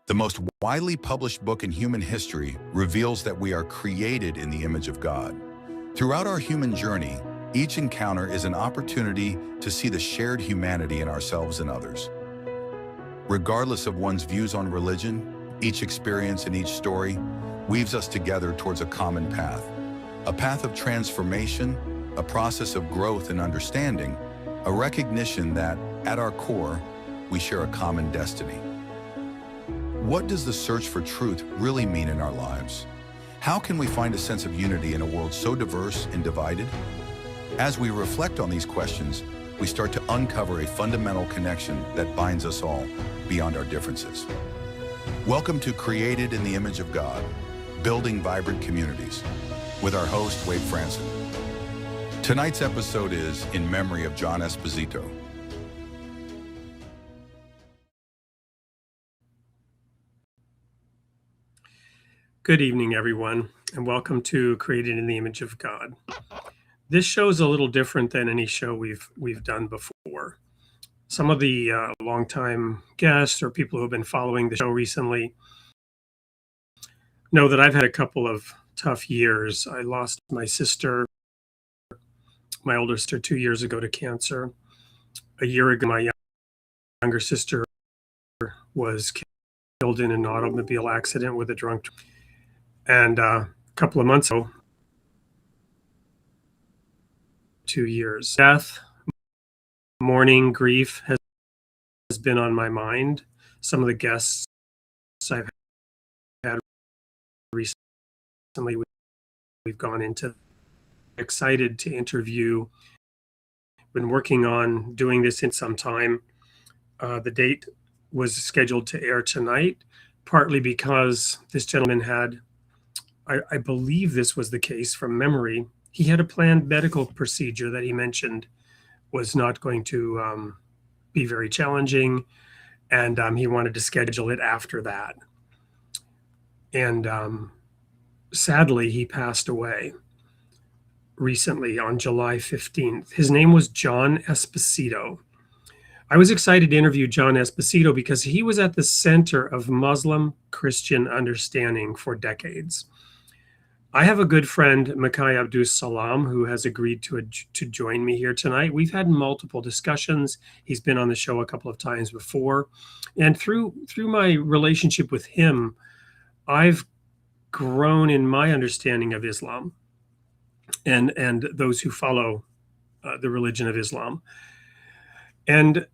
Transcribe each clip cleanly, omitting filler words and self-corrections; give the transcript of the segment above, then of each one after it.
The most widely published book in human history reveals that we are created in the image of God. Throughout our human journey, each encounter is an opportunity to see the shared humanity in ourselves and others. Regardless of one's views on religion, each experience and each story weaves us together towards a common path. A path of transformation, a process of growth and understanding, a recognition that, at our core, we share a common destiny. What does the search for truth really mean in our lives? How can we find a sense of unity in a world so diverse and divided? As we reflect on these questions, we start to uncover a fundamental connection that binds us all beyond our differences. Welcome to Created in the Image of God, Building Vibrant Communities, with our host, Fransson. Tonight's episode is in memory of John Esposito. Good evening, everyone, and welcome to Created in the Image of God. This show is a little different than any show we've done before. Some of the longtime guests or people who have been following the show recently know that I've had a couple of tough years. I lost my sister, my older sister, 2 years ago to cancer. A year ago, my younger sister was killed in an automobile accident with a drunk driver. And a couple of months ago, 2 years. Death, mourning, grief has been on my mind. Some of the guests I've had recently, we've gone into. Excited to interview. Been working on doing this in some time. The date was scheduled to air tonight, partly because this gentleman had, I believe this was the case from memory, he had a planned medical procedure that he mentioned was not going to be very challenging, and he wanted to schedule it after that. And sadly, he passed away recently on July 15th. His name was John Esposito. I was excited to interview John Esposito because he was at the center of Muslim-Christian understanding for decades. I have a good friend, Mikhail Abdus Salam, who has agreed to join me here tonight. We've had multiple discussions. He's been on the show a couple of times before. And through my relationship with him, I've grown in my understanding of Islam and those who follow the religion of Islam. And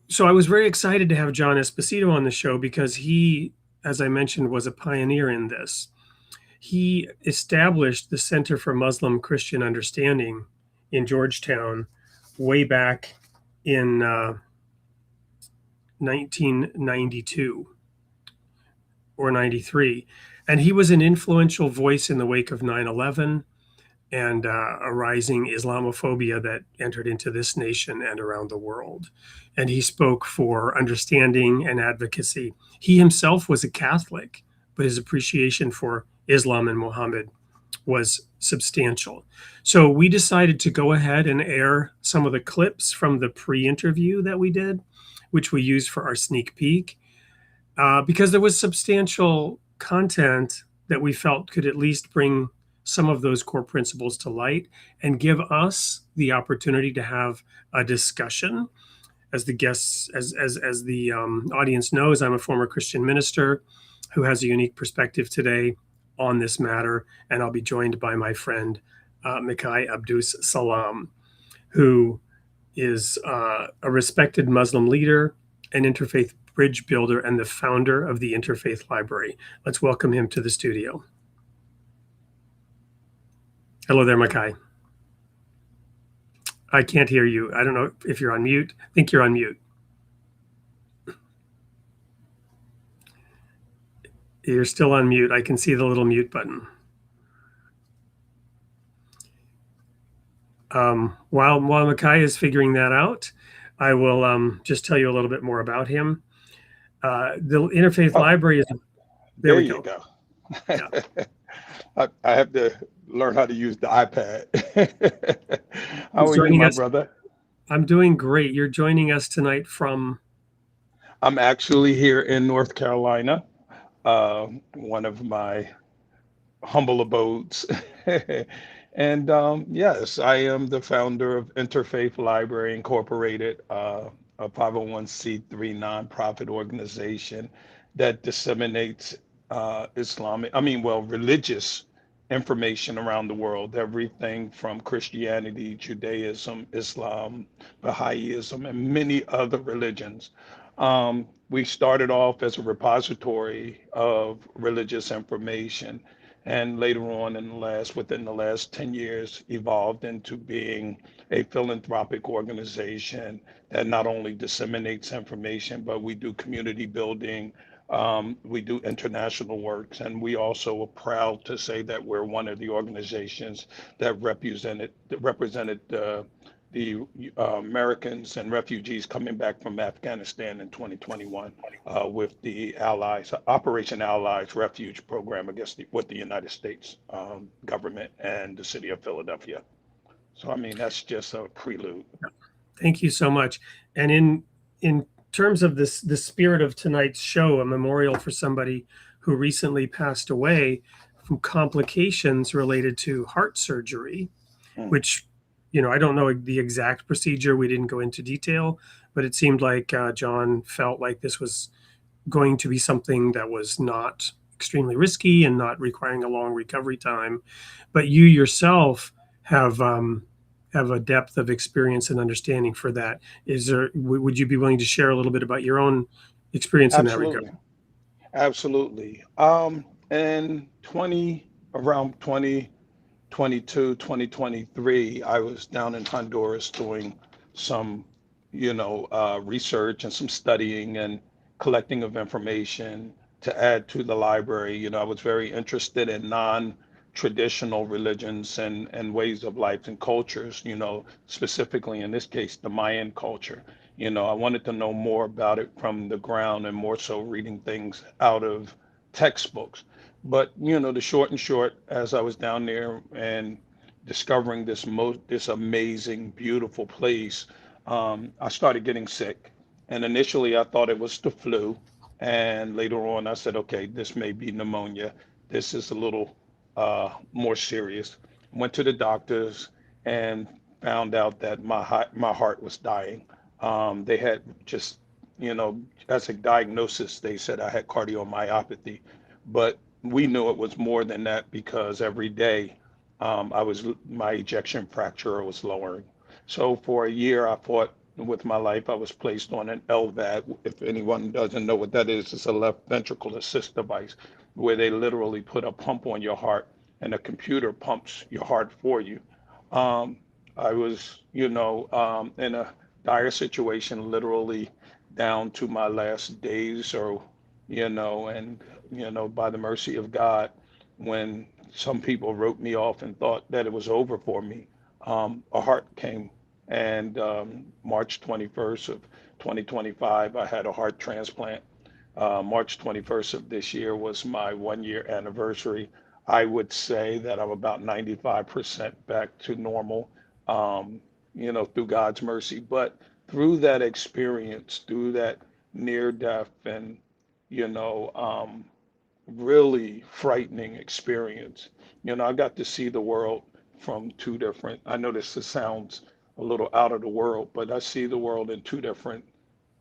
so I was very excited to have John Esposito on the show because he, as I mentioned, was a pioneer in this. He established the Center for Muslim-Christian Understanding in Georgetown way back in 1992 or 93. And he was an influential voice in the wake of 9/11 and a rising Islamophobia that entered into this nation and around the world. And he spoke for understanding and advocacy. He himself was a Catholic, but his appreciation for Islam and Muhammad was substantial. So we decided to go ahead and air some of the clips from the pre-interview that we did, which we used for our sneak peek, because there was substantial content that we felt could at least bring some of those core principles to light and give us the opportunity to have a discussion. As the guests, as the audience knows, I'm a former Christian minister who has a unique perspective today on this matter, and I'll be joined by my friend Mikhail Abdus Salam, who is a respected Muslim leader, an interfaith bridge builder, and the founder of the Interfaith Library. Let's welcome him to the studio. Hello there, Mikhail. I can't hear you. I don't know if you're on mute. I think you're on mute. You're still on mute. I can see the little mute button. While Mikhail is figuring that out, I will just tell you a little bit more about him. The Interfaith Library is... There we go. Yeah. I have to learn how to use the iPad. How are you, my brother? I'm doing great. You're joining us tonight from... I'm actually here in North Carolina, one of my humble abodes. And yes, I am the founder of Interfaith Library Incorporated, a 501c3 nonprofit organization that disseminates religious information around the world, everything from Christianity, Judaism, Islam, Baha'ism, and many other religions. We started off as a repository of religious information, and later on within the last 10 years evolved into being a philanthropic organization that not only disseminates information, but we do community building, we do international works, and we also are proud to say that we're one of the organizations that represented the Americans and refugees coming back from Afghanistan in 2021 with the Allies, Operation Allies Refuge Program with the United States government and the city of Philadelphia. So, I mean, that's just a prelude. Thank you so much. And in terms of this, the spirit of tonight's show, a memorial for somebody who recently passed away from complications related to heart surgery, which, I don't know the exact procedure. We didn't go into detail, but it seemed like John felt like this was going to be something that was not extremely risky and not requiring a long recovery time. But you yourself have a depth of experience and understanding for that. Would you be willing to share a little bit about your own experience in that regard? Absolutely. In around 2022, 2023, I was down in Honduras doing some, research and some studying and collecting of information to add to the library. I was very interested in non-traditional religions and ways of life and cultures, specifically in this case, the Mayan culture. I wanted to know more about it from the ground and more so reading things out of textbooks. But, the short, as I was down there and discovering this amazing, beautiful place, I started getting sick. And initially I thought it was the flu. And later on I said, okay, this may be pneumonia. This is a little more serious. Went to the doctors and found out that my heart was dying. They had just, as a diagnosis, they said I had cardiomyopathy, but we knew it was more than that because every day my ejection fraction was lowering. So for a year, I fought with my life. I was placed on an LVAD. If anyone doesn't know what that is, it's a left ventricle assist device where they literally put a pump on your heart and a computer pumps your heart for you. I was, in a dire situation, literally down to my last days or, and, by the mercy of God, when some people wrote me off and thought that it was over for me, a heart came. And March 21st of 2025, I had a heart transplant. March 21st of this year was my 1 year anniversary. I would say that I'm about 95% back to normal, through God's mercy. But through that experience, through that near death and, really frightening experience, I got to see the world from I know this sounds a little out of the world, but I see the world in two different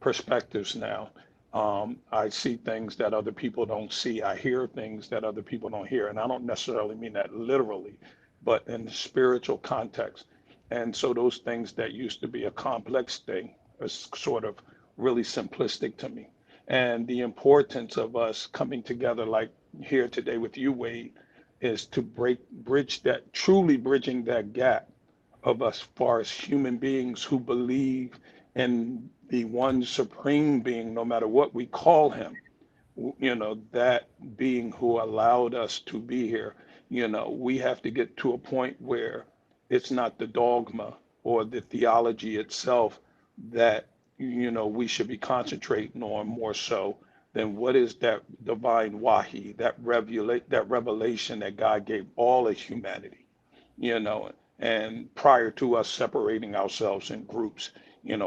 perspectives now. I see things that other people don't see. I hear things that other people don't hear. And I don't necessarily mean that literally, but in the spiritual context. And so those things that used to be a complex thing are sort of really simplistic to me. And the importance of us coming together, like here today with you, Wade, is to truly bridging that gap of us far as human beings who believe in the one supreme being, no matter what we call him, that being who allowed us to be here. We have to get to a point where it's not the dogma or the theology itself that, we should be concentrating on more so than what is that divine wahi, that revelation that God gave all of humanity, and prior to us separating ourselves in groups,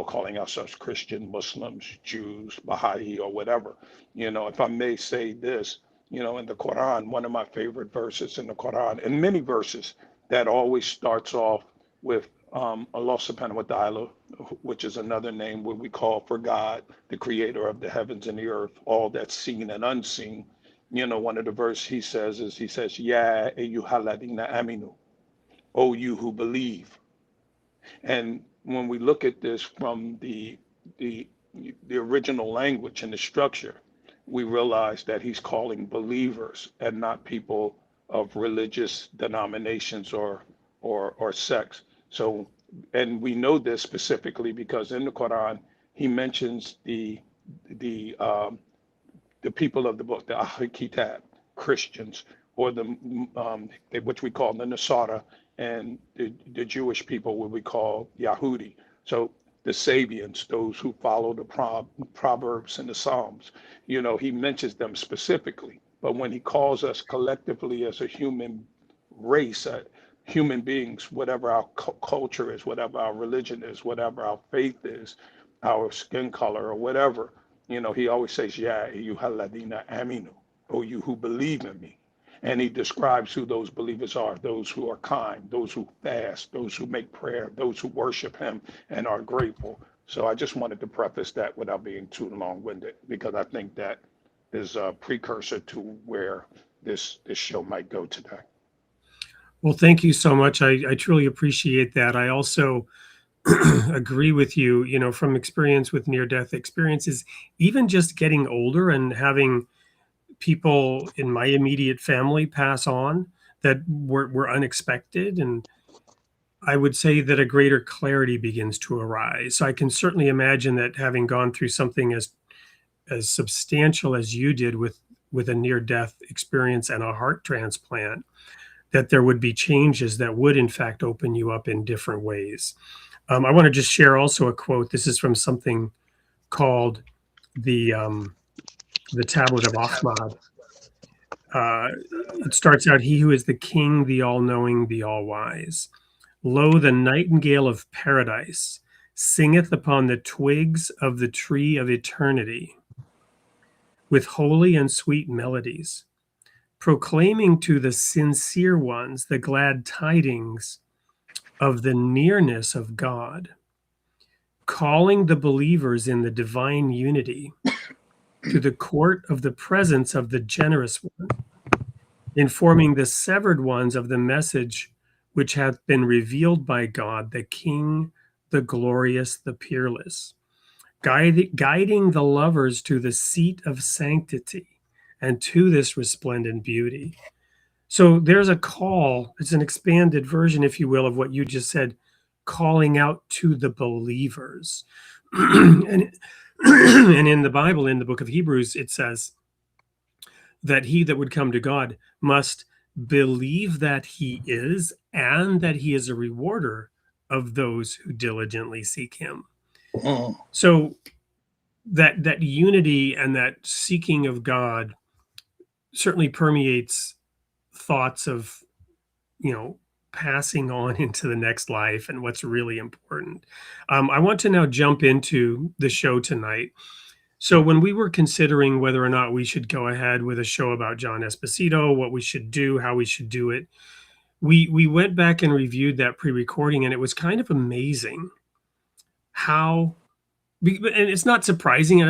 calling ourselves Christian, Muslims, Jews, Baha'i, or whatever. If I may say this, in the Quran, one of my favorite verses in the Quran, and many verses that always starts off with Allah subhanahu wa ta'ala, which is another name what we call for God, the creator of the heavens and the earth, all that's seen and unseen. One of the verse he says, Ya ayyuhalladina aminu, O you who believe. And when we look at this from the original language and the structure, we realize that he's calling believers and not people of religious denominations or sects. So, and we know this specifically because in the Quran he mentions the people of the book, the Ahl Kitab, Christians, or which we call the Nasara, and the Jewish people, what we call Yahudi. So the Sabians, those who follow the Proverbs and the Psalms, he mentions them specifically. But when he calls us collectively as a human race, human beings, whatever our culture is, whatever our religion is, whatever our faith is, our skin color or whatever, he always says, Ya ayyuhalladina aminu, O you who believe in me. And he describes who those believers are, those who are kind, those who fast, those who make prayer, those who worship him and are grateful. So I just wanted to preface that without being too long-winded, because I think that is a precursor to where this show might go today. Well, thank you so much. I truly appreciate that. I also agree with you, from experience with near-death experiences, even just getting older and having people in my immediate family pass on that were unexpected. And I would say that a greater clarity begins to arise. So I can certainly imagine that having gone through something as substantial as you did with a near-death experience and a heart transplant, that there would be changes that would in fact open you up in different ways. I want to just share also a quote. This is from something called the Tablet of Ahmad. It starts out, he who is the king, the all-knowing, the all-wise. Lo, the nightingale of paradise singeth upon the twigs of the tree of eternity with holy and sweet melodies, proclaiming to the sincere ones the glad tidings of the nearness of God, calling the believers in the divine unity to the court of the presence of the generous one, informing the severed ones of the message which hath been revealed by God, the King, the glorious, the peerless, guiding the lovers to the seat of sanctity and to this resplendent beauty. So there's a call, it's an expanded version, if you will, of what you just said, calling out to the believers. And in the Bible, in the book of Hebrews, it says that he that would come to God must believe that he is, and that he is a rewarder of those who diligently seek him. So that unity and that seeking of God certainly permeates thoughts of, passing on into the next life and what's really important. I want to now jump into the show tonight. So when we were considering whether or not we should go ahead with a show about John Esposito, what we should do, how we should do it, we went back and reviewed that pre-recording, and it was kind of amazing how, and it's not surprising. I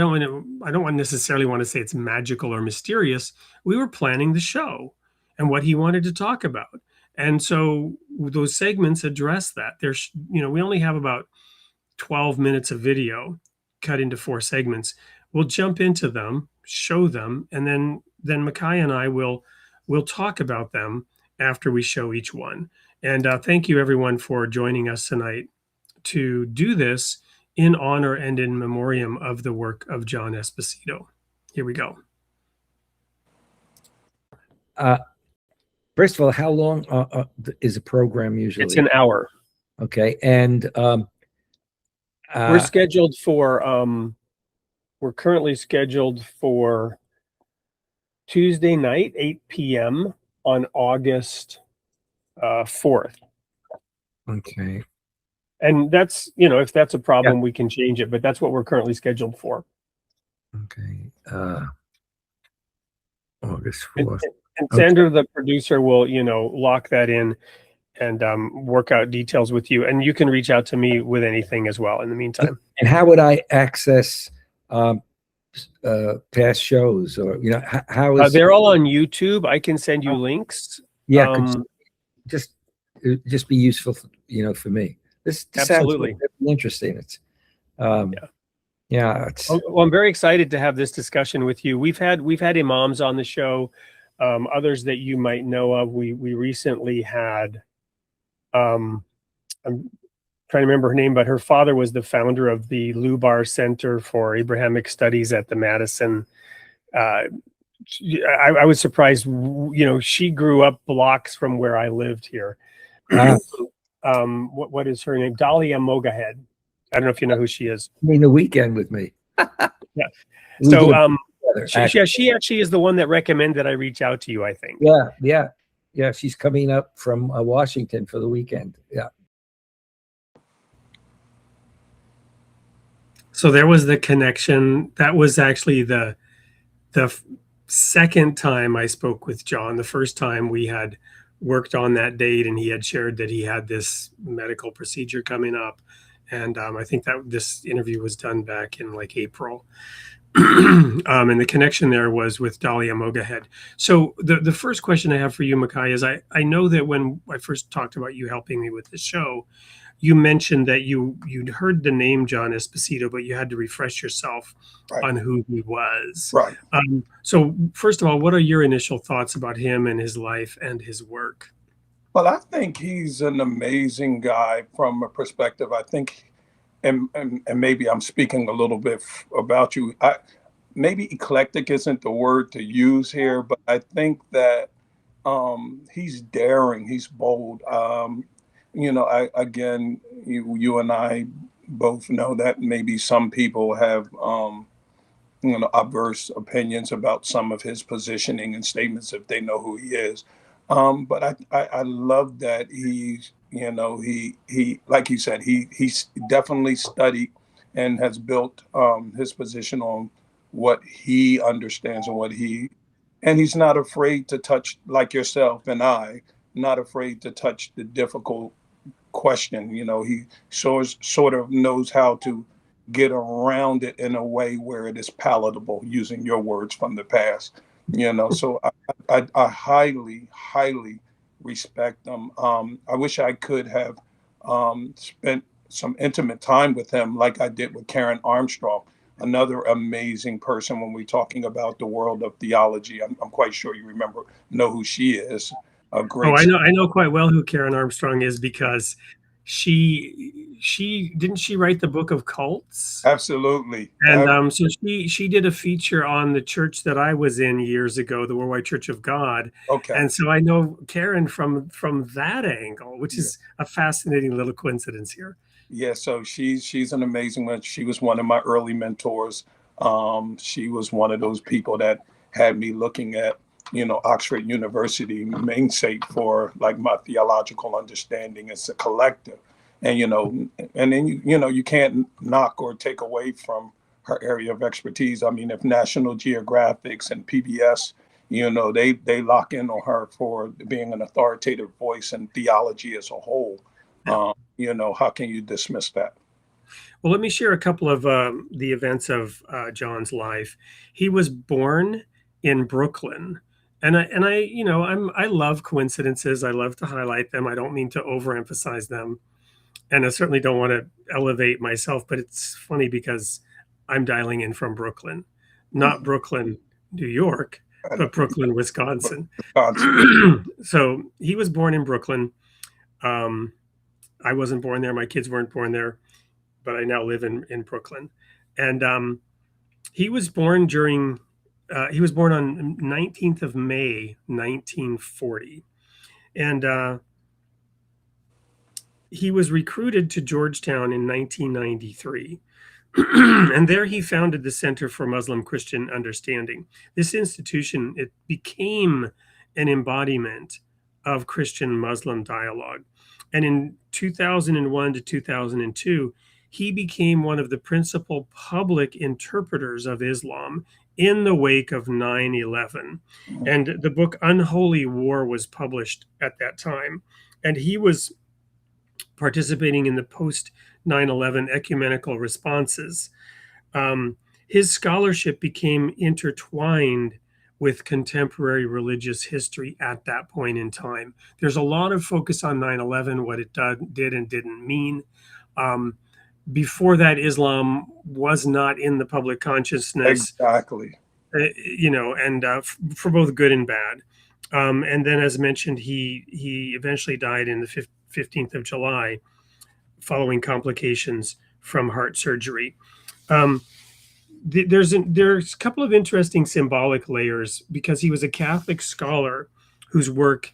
don't necessarily want to say it's magical or mysterious. We were planning the show and what he wanted to talk about. And so those segments address that. There's, we only have about 12 minutes of video cut into 4 segments. We'll jump into them, show them, and then Makai and I will talk about them after we show each one. And thank you everyone for joining us tonight to do this in honor and in memoriam of the work of John Esposito. Here we go. First of all, how long is a program usually? It's an hour. Okay, and we're scheduled for. We're currently scheduled for Tuesday night, 8 p.m. on August 4th. Okay. And that's, if that's a problem, we can change it, but that's what we're currently scheduled for. Okay. August And, 4th. and Sandra, the producer, will, lock that in and work out details with you. And you can reach out to me with anything as well in the meantime. And how would I access past shows, or how is they're all on YouTube. I can send you links. just be useful, for me. This Absolutely sounds really interesting. It's it's well, I'm very excited to have this discussion with you. We've had imams on the show, others that you might know of. We recently had I'm trying to remember her name, but her father was the founder of the Lubar Center for Abrahamic Studies at the Madison. I was surprised, she grew up blocks from where I lived here. What is her name? Dahlia Mogahed. I don't know if you know who she is. I mean, the weekend with me. Yeah. So she actually is the one that recommended I reach out to you, I think. Yeah. She's coming up from Washington for the weekend. Yeah. So there was the connection. That was actually the second time I spoke with John. The first time we had worked on that date, and he had shared that he had this medical procedure coming up. And I think that this interview was done back in like April. And the connection there was with Dahlia Mogahed. So the first question I have for you, Makai, is I know that when I first talked about you helping me with the show, you mentioned that you'd heard the name John Esposito, but you had to refresh yourself on who he was. Right. So first of all, what are your initial thoughts about him and his life and his work? Well, I think he's an amazing guy from a perspective. I think, and maybe I'm speaking a little bit about you. Maybe eclectic isn't the word to use here, but I think that he's daring, he's bold. Again, you and I both know that maybe some people have adverse opinions about some of his positioning and statements if they know who he is. But I love that he's, he like you said, he's definitely studied and has built his position on what he understands and he's not afraid to touch, like yourself and I, not afraid to touch the difficult question. He sort of knows how to get around it in a way where it is palatable, using your words from the past. So I highly, highly respect him. I wish I could have spent some intimate time with him like I did with Karen Armstrong, another amazing person when we're talking about the world of theology. I'm quite sure you know who she is. A great. I know quite well who Karen Armstrong is, because she didn't she write the Book of Cults? Absolutely. And so she did a feature on the church that I was in years ago, the Worldwide Church of God. Okay. And so I know Karen from that angle, which is a fascinating little coincidence here. Yeah, so she's an amazing one. She was one of my early mentors. She was one of those people that had me looking at, Oxford University mainstay for like my theological understanding as a collective. And, and then, you can't knock or take away from her area of expertise. I mean, if National Geographic and PBS, they lock in on her for being an authoritative voice in theology as a whole. How can you dismiss that? Well, let me share a couple of the events of John's life. He was born in Brooklyn, and I love coincidences. I love to highlight them. I don't mean to overemphasize them, and I certainly don't want to elevate myself. But it's funny because I'm dialing in from Brooklyn, not Brooklyn, New York, but Brooklyn, Wisconsin. So he was born in Brooklyn. I wasn't born there. My kids weren't born there, but I now live in Brooklyn. And he was born he was born on 19th of May, 1940. And he was recruited to Georgetown in 1993. And there he founded the Center for Muslim Christian Understanding. This institution, it became an embodiment of Christian-Muslim dialogue. And in 2001 to 2002, he became one of the principal public interpreters of Islam in the wake of 9/11. And the book Unholy War was published at that time. And he was participating in the post 9/11 ecumenical responses. Um, his scholarship became intertwined with contemporary religious history at that point in time. There's a lot of focus on 9/11, what it did and didn't mean. Um, Before that, Islam was not in the public consciousness, Exactly. and for both good and bad. And then, as mentioned, he eventually died in the 15th of July following complications from heart surgery. Um, there's a couple of interesting symbolic layers because he was a Catholic scholar whose work,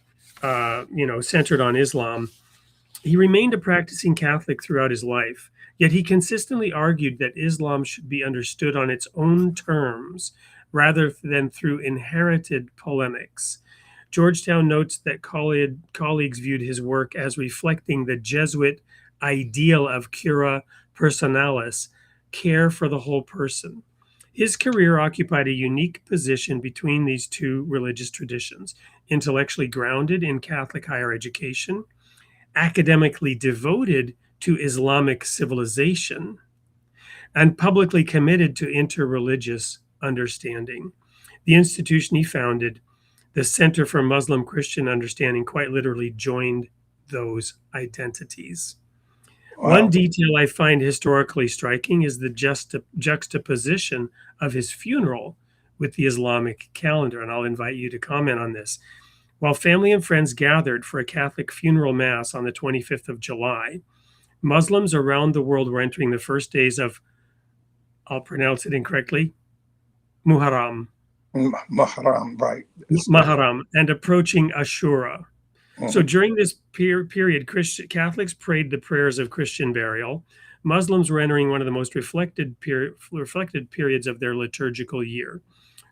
centered on Islam. He remained a practicing Catholic throughout his life, yet he consistently argued that Islam should be understood on its own terms rather than through inherited polemics. Georgetown notes that colleagues viewed his work as reflecting the Jesuit ideal of cura personalis, care for the whole person. His career occupied a unique position between these two religious traditions, intellectually grounded in Catholic higher education, academically devoted to Islamic civilization, and publicly committed to interreligious understanding. The institution he founded, the Center for Muslim Christian Understanding, quite literally joined those identities. Wow. One detail I find historically striking is the juxtaposition of his funeral with the Islamic calendar, and I'll invite you to comment on this. While family and friends gathered for a Catholic funeral mass on the 25th of July, Muslims around the world were entering the first days of, I'll pronounce it incorrectly, Muharram, Mahram, right. Muharram, and approaching Ashura. So during this period, Catholics prayed the prayers of Christian burial. Muslims were entering one of the most reflected periods of their liturgical year.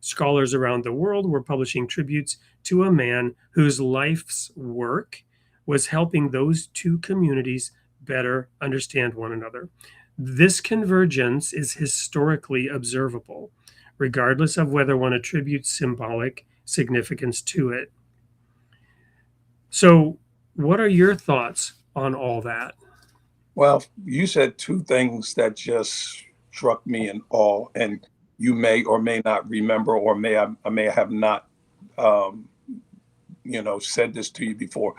Scholars around the world were publishing tributes to a man whose life's work was helping those two communities better understand one another. This convergence is historically observable, regardless of whether one attributes symbolic significance to it. So, what are your thoughts on all that? Well, you said two things that just struck me in awe, and you may or may not remember, or I may have not, said this to you before.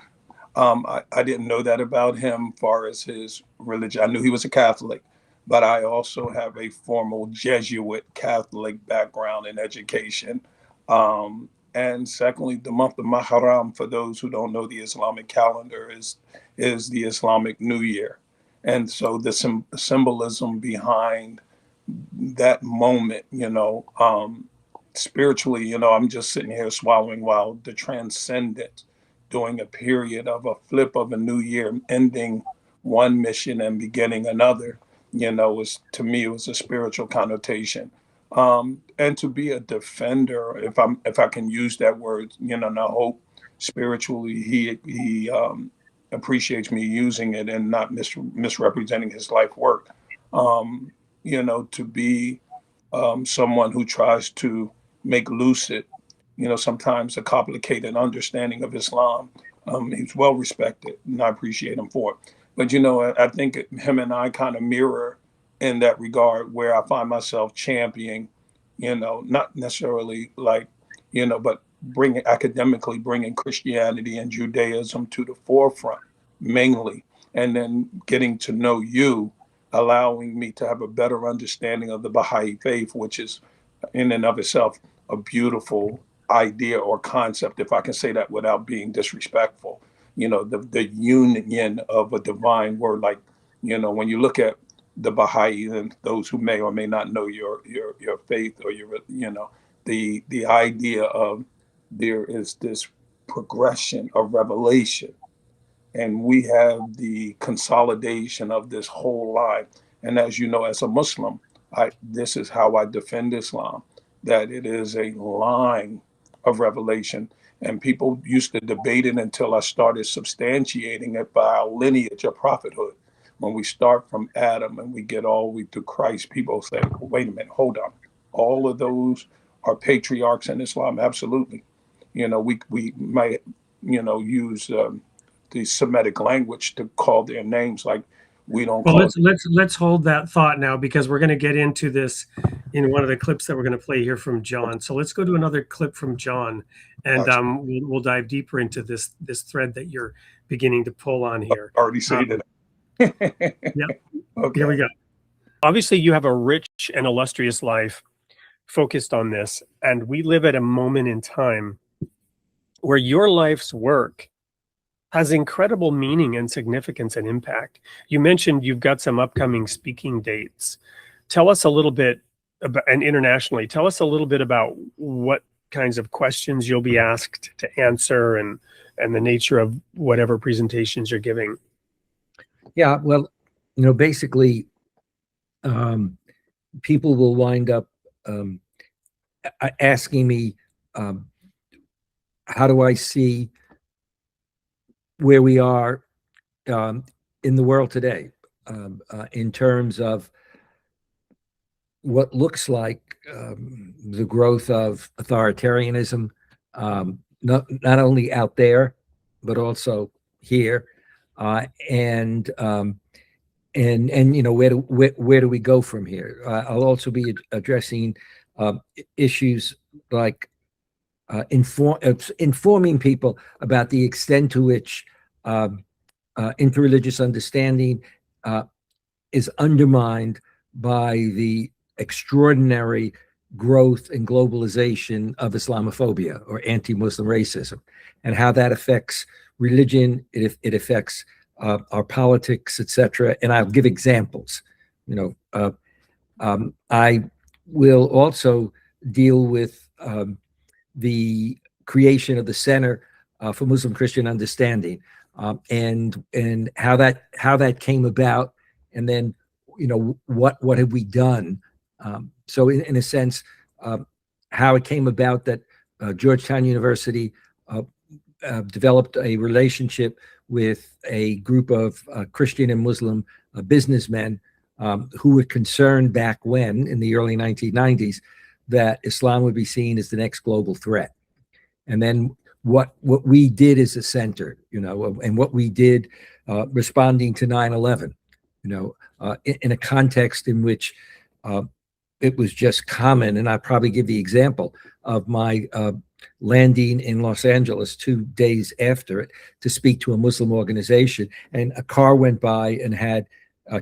I didn't know that about him, far as his religion. I knew he was a Catholic, but I also have a formal Jesuit Catholic background in education. And secondly, the month of Muharram, for those who don't know the Islamic calendar, is the Islamic New Year. And so the symbolism behind that moment, spiritually, I'm just sitting here swallowing while the transcendent, during a period of a flip of a new year, ending one mission and beginning another, to me, it was a spiritual connotation. And to be a defender, if I can use that word, and I hope spiritually he appreciates me using it and not misrepresenting his life work. To be someone who tries to make lucid, sometimes a complicated understanding of Islam. He's well respected, and I appreciate him for it. But I think him and I kind of mirror in that regard, where I find myself championing, not necessarily but academically bringing Christianity and Judaism to the forefront mainly, and then getting to know you, allowing me to have a better understanding of the Baha'i faith, which is in and of itself a beautiful idea or concept, if I can say that without being disrespectful. The union of a divine word, when you look at the Baha'i, and those who may or may not know your faith, or the idea of there is this progression of revelation, and we have the consolidation of this whole line. And as you know, as a Muslim, this is how I defend Islam, that it is a line of revelation. And people used to debate it until I started substantiating it by our lineage of prophethood. When we start from Adam and we get all the way to Christ, people say, well, wait a minute, hold on. All of those are patriarchs in Islam? Absolutely. We might, use the Semitic language to call their names, like we don't Well, call let's hold that thought now, because we're going to get into this in one of the clips that we're going to play here from John. So let's go to another clip from John, and we'll dive deeper into this thread that you're beginning to pull on here. already say that. Yeah. Okay. Here we go. Obviously, you have a rich and illustrious life focused on this, and we live at a moment in time where your life's work has incredible meaning and significance and impact. You mentioned you've got some upcoming speaking dates. Tell us a little bit about, and internationally, tell us a little bit about what kinds of questions you'll be asked to answer, and the nature of whatever presentations you're giving. Yeah, well, basically, people will wind up asking me, how do I see where we are in the world today, in terms of what looks like the growth of authoritarianism, not only out there, but also here, and where do we go from here? I'll also be addressing issues like informing people about the extent to which interreligious understanding is undermined by the extraordinary growth and globalization of Islamophobia or anti-Muslim racism, and how that affects religion. It affects our politics, etc. And I'll give examples. I will also deal with the creation of the Center for Muslim Christian Understanding, and how that came about, and then what have we done. So in a sense, how it came about that Georgetown University developed a relationship with a group of Christian and Muslim businessmen who were concerned back when, in the early 1990s, that Islam would be seen as the next global threat. And then what we did as a center, and what we did responding to 9/11, in a context in which it was just common. And I'll probably give the example of my landing in Los Angeles 2 days after it to speak to a Muslim organization, and a car went by and had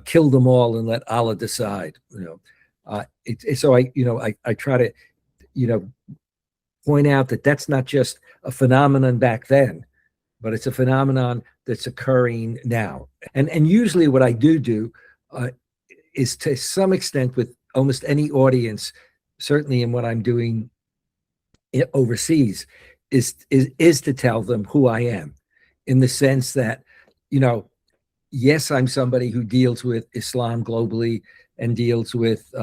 killed them all and let Allah decide. So I try to point out that that's not just a phenomenon back then, but it's a phenomenon that's occurring now. And usually what I do is, to some extent, with almost any audience, certainly in what I'm doing overseas, is to tell them who I am, in the sense that, yes, I'm somebody who deals with Islam globally and deals with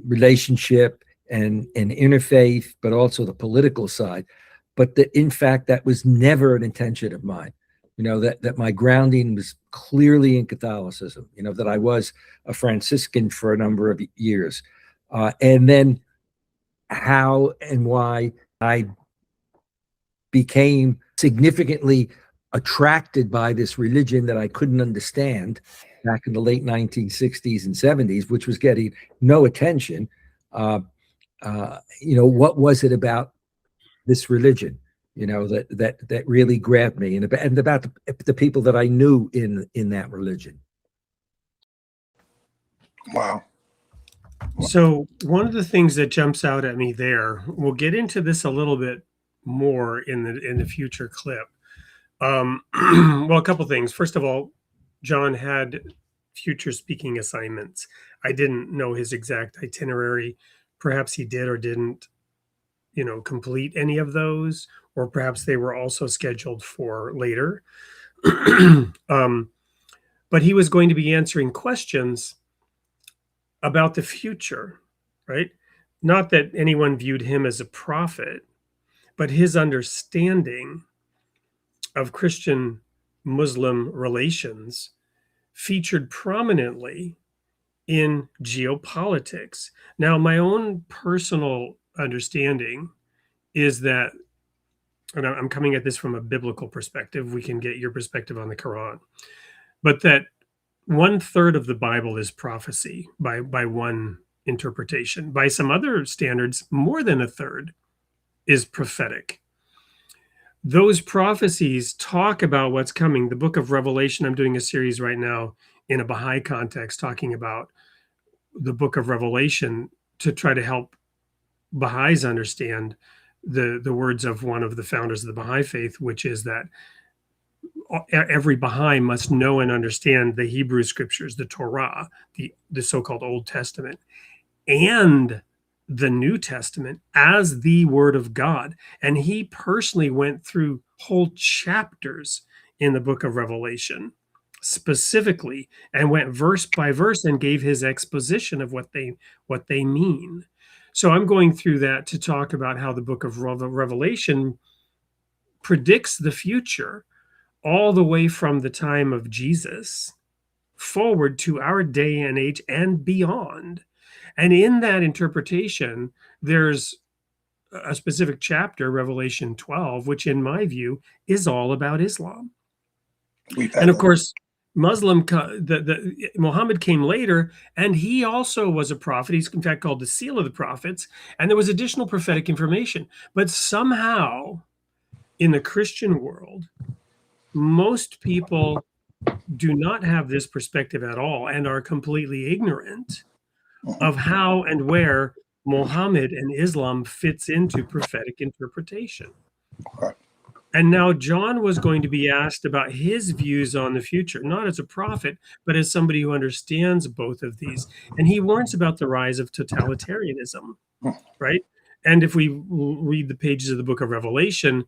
relationship and interfaith, but also the political side. But that, in fact, that was never an intention of mine. That my grounding was clearly in Catholicism, that I was a Franciscan for a number of years. And then how and why I became significantly attracted by this religion that I couldn't understand back in the late 1960s and 70s, which was getting no attention. What was it about this religion, that really grabbed me, and about the people that I knew in that religion? Wow. So one of the things that jumps out at me there, we'll get into this a little bit more in the future clip. Well, a couple things. First of all, John had future speaking assignments. I didn't know his exact itinerary. Perhaps he did or didn't, complete any of those, or perhaps they were also scheduled for later. But he was going to be answering questions about the future, right? Not that anyone viewed him as a prophet, but his understanding of Christian-Muslim relations featured prominently in geopolitics. Now, my own personal understanding is that, and I'm coming at this from a biblical perspective, we can get your perspective on the Quran, but that 1/3 of the Bible is prophecy by one interpretation. By some other standards, more than 1/3 is prophetic. Those prophecies talk about what's coming. The book of Revelation, I'm doing a series right now in a Baha'i context talking about the book of Revelation to try to help Baha'is understand the words of one of the founders of the Baha'i faith, which is that every Baha'i must know and understand the Hebrew scriptures, the Torah, the so-called Old Testament, and the New Testament as the Word of God. And he personally went through whole chapters in the book of Revelation specifically and went verse by verse and gave his exposition of what they mean. So I'm going through that to talk about how the book of Revelation predicts the future all the way from the time of Jesus forward to our day and age and beyond. And in that interpretation, there's a specific chapter, Revelation 12, which in my view is all about Islam. And of course, Muhammad came later, and he also was a prophet. He's in fact called the seal of the prophets, and there was additional prophetic information. But somehow, in the Christian world, most people do not have this perspective at all and are completely ignorant of how and where Muhammad and Islam fits into prophetic interpretation. Right. And now John was going to be asked about his views on the future, not as a prophet, but as somebody who understands both of these. And he warns about the rise of totalitarianism, right? And if we read the pages of the book of Revelation,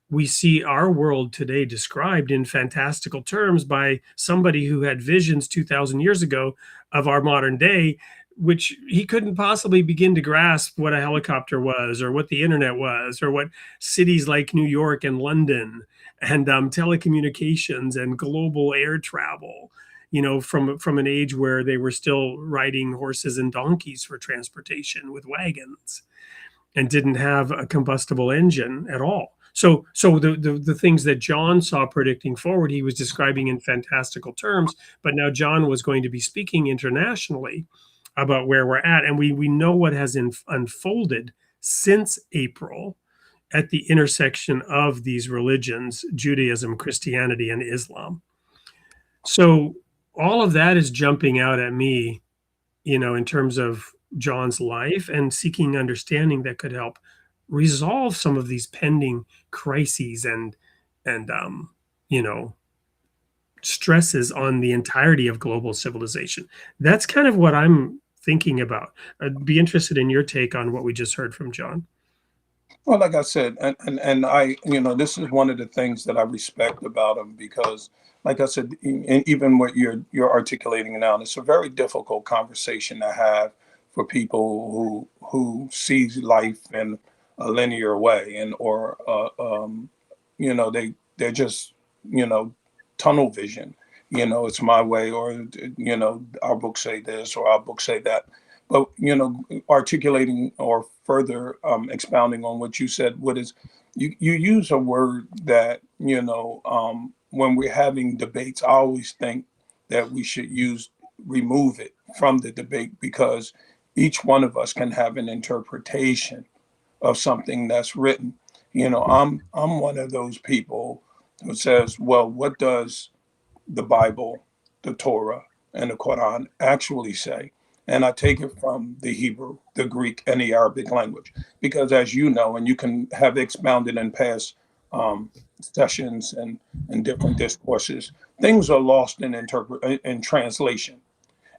we see our world today described in fantastical terms by somebody who had visions 2,000 years ago of our modern day, which he couldn't possibly begin to grasp what a helicopter was or what the internet was or what cities like New York and London and telecommunications and global air travel, from an age where they were still riding horses and donkeys for transportation with wagons and didn't have a combustible engine at all. So the things that John saw predicting forward, he was describing in fantastical terms, but now John was going to be speaking internationally about where we're at. And we know what has unfolded since April at the intersection of these religions, Judaism, Christianity, and Islam. So all of that is jumping out at me, in terms of John's life and seeking understanding that could help resolve some of these pending crises and stresses on the entirety of global civilization. That's kind of what I'm thinking about. I'd be interested in your take on what we just heard from John. Well, like I said, and I, this is one of the things that I respect about him because, like I said, and even what you're articulating now, it's a very difficult conversation to have for people who sees life in a linear way they're just tunnel vision. It's my way, or our books say this or our books say that. But articulating or further expounding on what you said, you use a word that when we're having debates, I always think that we should remove it from the debate because each one of us can have an interpretation of something that's written. I'm one of those people who says, well, what does the Bible, the Torah, and the Quran actually say? And I take it from the Hebrew, the Greek, and the Arabic language. Because as you know, and you can have expounded in past sessions and different discourses, things are lost in translation.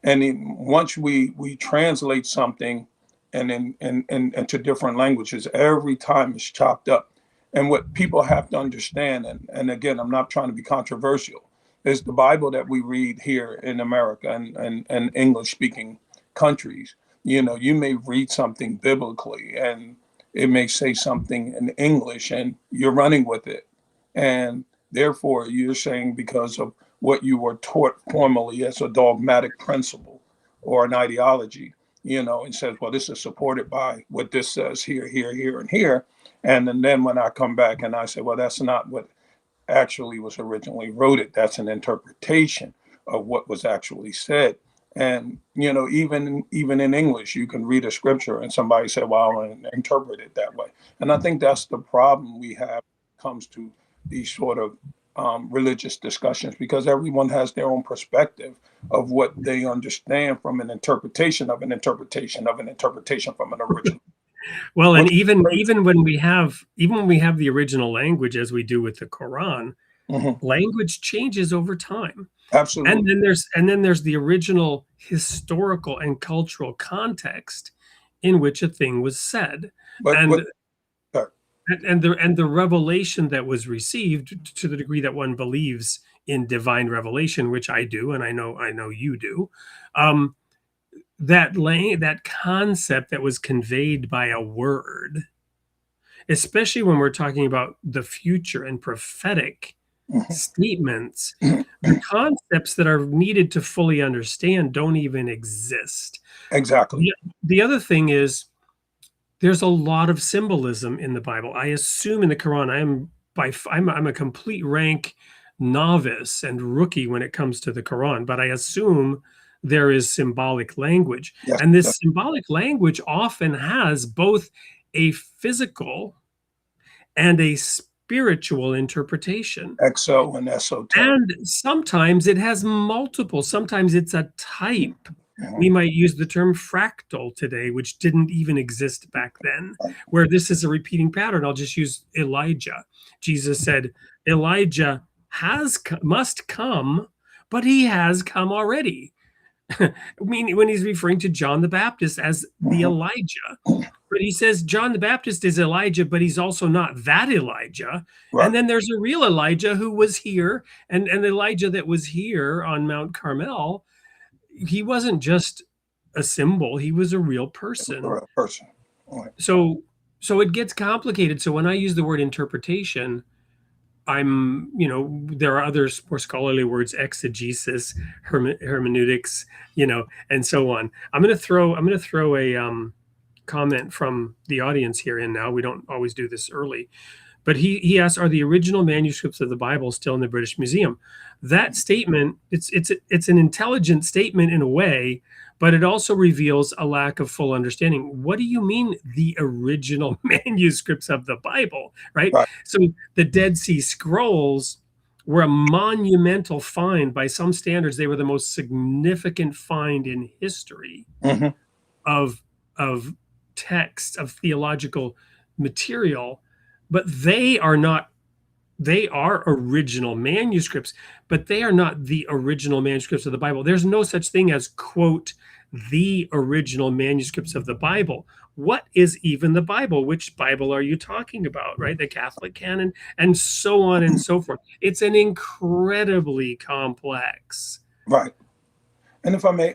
And once we translate something and into different languages, every time it's chopped up. And what people have to understand, and again, I'm not trying to be controversial, is the Bible that we read here in America and English speaking countries. You may read something biblically and it may say something in English and you're running with it. And therefore, you're saying because of what you were taught formally as a dogmatic principle or an ideology, and says, well, this is supported by what this says here, here, here, and here. And then when I come back and I say, well, that's not what actually was originally wrote, that's an interpretation of what was actually said. And even in English, you can read a scripture and somebody say, well, and interpret it that way. And I think that's the problem we have when it comes to these sort of religious discussions, because everyone has their own perspective of what they understand from an interpretation of an interpretation of an interpretation from an original. Well, and even when we have the original language, as we do with the Quran, language changes over time. Absolutely. And then there's the original historical and cultural context in which a thing was said. And the revelation that was received, to the degree that one believes in divine revelation, which I do, and I know you do, that concept that was conveyed by a word, especially when we're talking about the future and prophetic statements, the concepts that are needed to fully understand don't even exist. Exactly. The other thing is, there's a lot of symbolism in the Bible. I assume in the Quran, I'm a complete rank novice and rookie when it comes to the Quran, but I assume there is symbolic language. Yes, and this symbolic language often has both a physical and a spiritual interpretation. Exo and esoteric. And sometimes it has multiple. Sometimes it's a type. We might use the term fractal today, which didn't even exist back then, where this is a repeating pattern. I'll just use Elijah. Jesus said, Elijah must come, but he has come already. I mean, when he's referring to John the Baptist as the Elijah. But he says John the Baptist is Elijah, but he's also not that Elijah. Right. And then there's a real Elijah who was here, and Elijah that was here on Mount Carmel, he wasn't just a symbol, he was a real person. A person. Right. So it gets complicated. So when I use the word interpretation, there are other more scholarly words, exegesis, hermeneutics, and so on. I'm going to throw a comment from the audience here in now. We don't always do this early, but he asks, are the original manuscripts of the Bible still in the British Museum? That statement, it's an intelligent statement in a way, but it also reveals a lack of full understanding. What do you mean the original manuscripts of the Bible, right? So the Dead Sea Scrolls were a monumental find by some standards. They were the most significant find in history of text, of theological material, but they are original manuscripts, but they are not the original manuscripts of the Bible. There's no such thing as, quote, the original manuscripts of the Bible. What is even the Bible? Which Bible are you talking about, right? The Catholic canon, and so on and so forth. It's an incredibly complex. Right. And if I may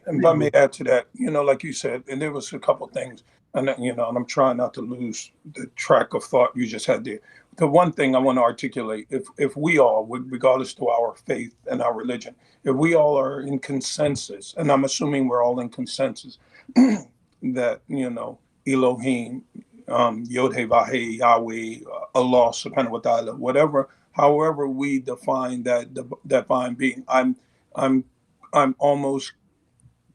add to that, like you said, and there was a couple things, and and I'm trying not to lose the track of thought you just had there. The one thing I want to articulate, if we all, regardless to our faith and our religion, if we all are in consensus, and I'm assuming we're all in consensus, that, Elohim, Yod-Heh-Vah-Heh, Yahweh, Allah, subhanahu wa ta'ala, whatever, however we define that divine being, I'm almost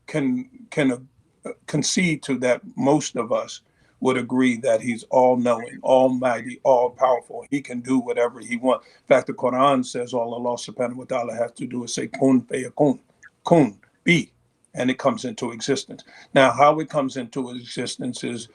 can concede to that most of us would agree that he's all-knowing, almighty, all-powerful. He can do whatever he wants. In fact, the Quran says all Allah subhanahu wa ta'ala has to do is say, kun fayakun, kun, be, and it comes into existence. Now, how it comes into existence is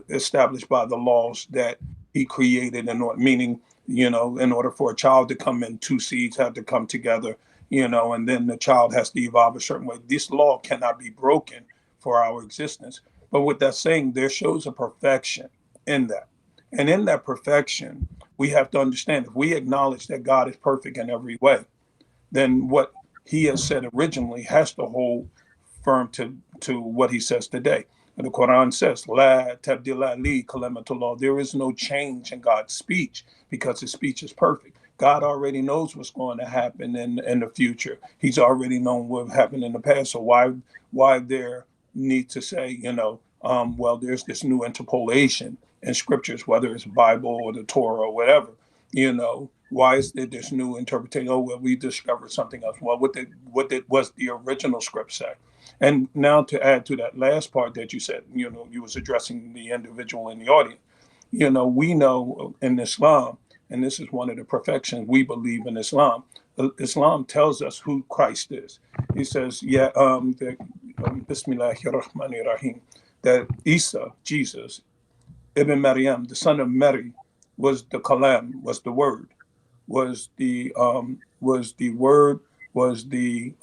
established by the laws that he created, meaning, in order for a child to come in, two seeds have to come together, and then the child has to evolve a certain way. This law cannot be broken for our existence. But what that's saying, there shows a perfection in that. And in that perfection, we have to understand, if we acknowledge that God is perfect in every way, then what he has said originally has to hold firm to what he says today. And the Quran says, La tabdila li kalimatullah. There is no change in God's speech because his speech is perfect. God already knows what's going to happen in the future. He's already known what happened in the past. So why there need to say, well, there's this new interpolation in scriptures, whether it's Bible or the Torah or whatever, why is there this new interpretation? Oh, well, we discovered something else. Well, was the original script say? And now to add to that last part that you said, you was addressing the individual in the audience. We know in Islam, and this is one of the perfections we believe in Islam. Islam tells us who Christ is. He says, Bismillahirrahmanirrahim, that Isa, Jesus, Ibn Maryam, the son of Mary, was the Kalam, was the word, was the word, was the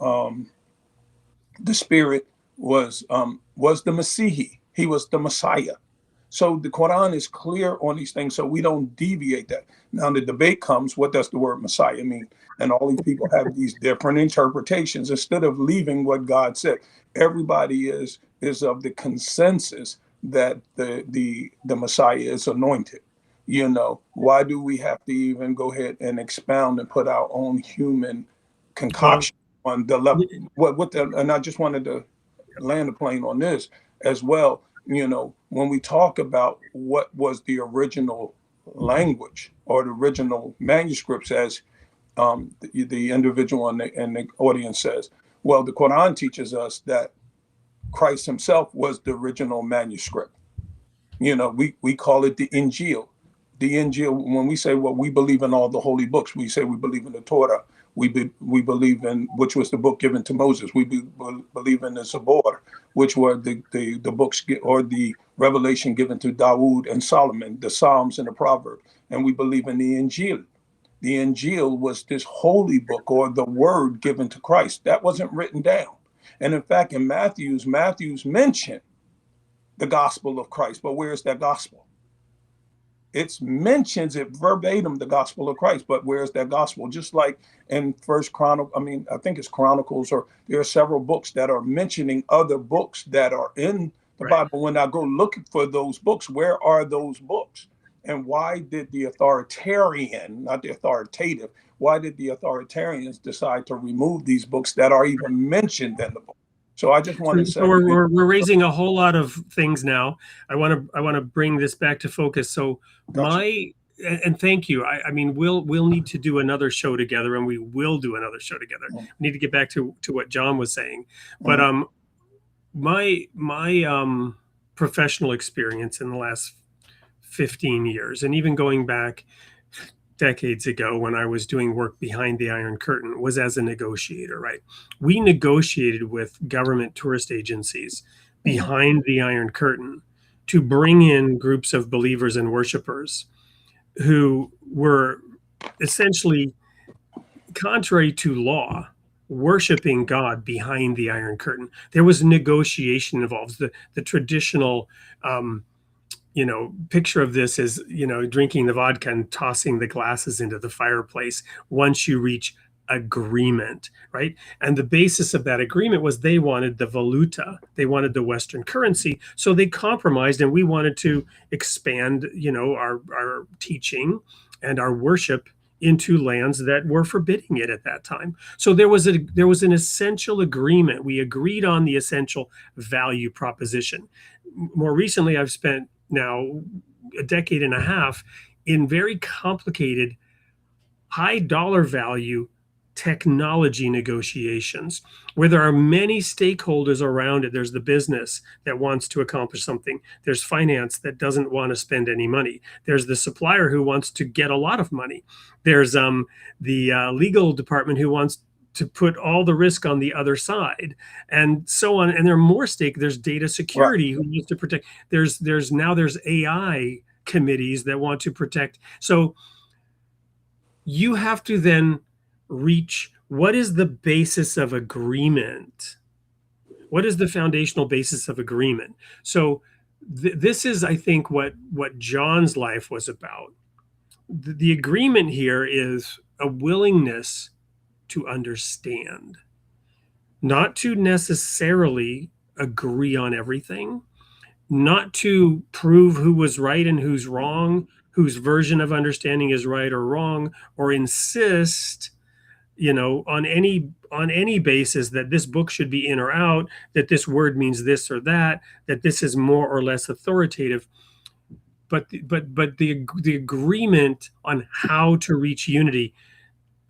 spirit, was the Messiah. He was the Messiah. So the Quran is clear on these things, so we don't deviate that. Now the debate comes, what does the word Messiah mean? And all these people have these different interpretations instead of leaving what God said. Everybody is of the consensus that the Messiah is anointed. Why do we have to even go ahead and expound and put our own human concoction on the level? And I just wanted to land the plane on this as well. When we talk about what was the original language or the original manuscripts, as the individual and the audience says, well, the Quran teaches us that Christ himself was the original manuscript. We call it the Injil. The Injil, when we say, well, we believe in all the holy books, we say we believe in the Torah. We believe in, which was the book given to Moses. We believe in the Zabur, which were the books or the revelation given to Dawood and Solomon, the Psalms and the Proverbs. And we believe in the Injil. The Injil was this holy book or the word given to Christ. That wasn't written down. And in fact, in Matthew's mentioned the gospel of Christ. But where's that gospel? It mentions it verbatim, the gospel of Christ, but where's that gospel? Just like in I think it's Chronicles, or there are several books that are mentioning other books that are in the Bible. When I go looking for those books, where are those books? And why did the authoritarian, not the authoritative, why did the authoritarians decide to remove these books that are even mentioned in the book? So I just want to say, we're raising a whole lot of things now. I want to bring this back to focus. So and thank you. I mean, we'll need to do another show together, and we will do another show together. We need to get back to what John was saying. But my professional experience in the last 15 years, and even going back decades ago when I was doing work behind the Iron Curtain, was as a negotiator, right? We negotiated with government tourist agencies behind the Iron Curtain to bring in groups of believers and worshipers who were essentially, contrary to law, worshiping God behind the Iron Curtain. There was negotiation involved. The traditional picture of this is, drinking the vodka and tossing the glasses into the fireplace once you reach agreement, right? And the basis of that agreement was they wanted the valuta, they wanted the Western currency. So they compromised, and we wanted to expand, our teaching and our worship into lands that were forbidding it at that time. So there was an essential agreement. We agreed on the essential value proposition. More recently, I've spent now a decade and a half in very complicated, high dollar value technology negotiations where there are many stakeholders around it. There's the business that wants to accomplish something. There's finance that doesn't want to spend any money. There's the supplier who wants to get a lot of money. There's the legal department who wants to put all the risk on the other side, and so on. And there are more there's data security who needs to protect. There's AI committees that want to protect. So you have to then reach, what is the basis of agreement? What is the foundational basis of agreement? So this is, I think, what John's life was about. The agreement here is a willingness to understand, not to necessarily agree on everything, not to prove who was right and who's wrong, whose version of understanding is right or wrong, or insist, on any basis that this book should be in or out, that this word means this or that this is more or less authoritative. But the agreement on how to reach unity.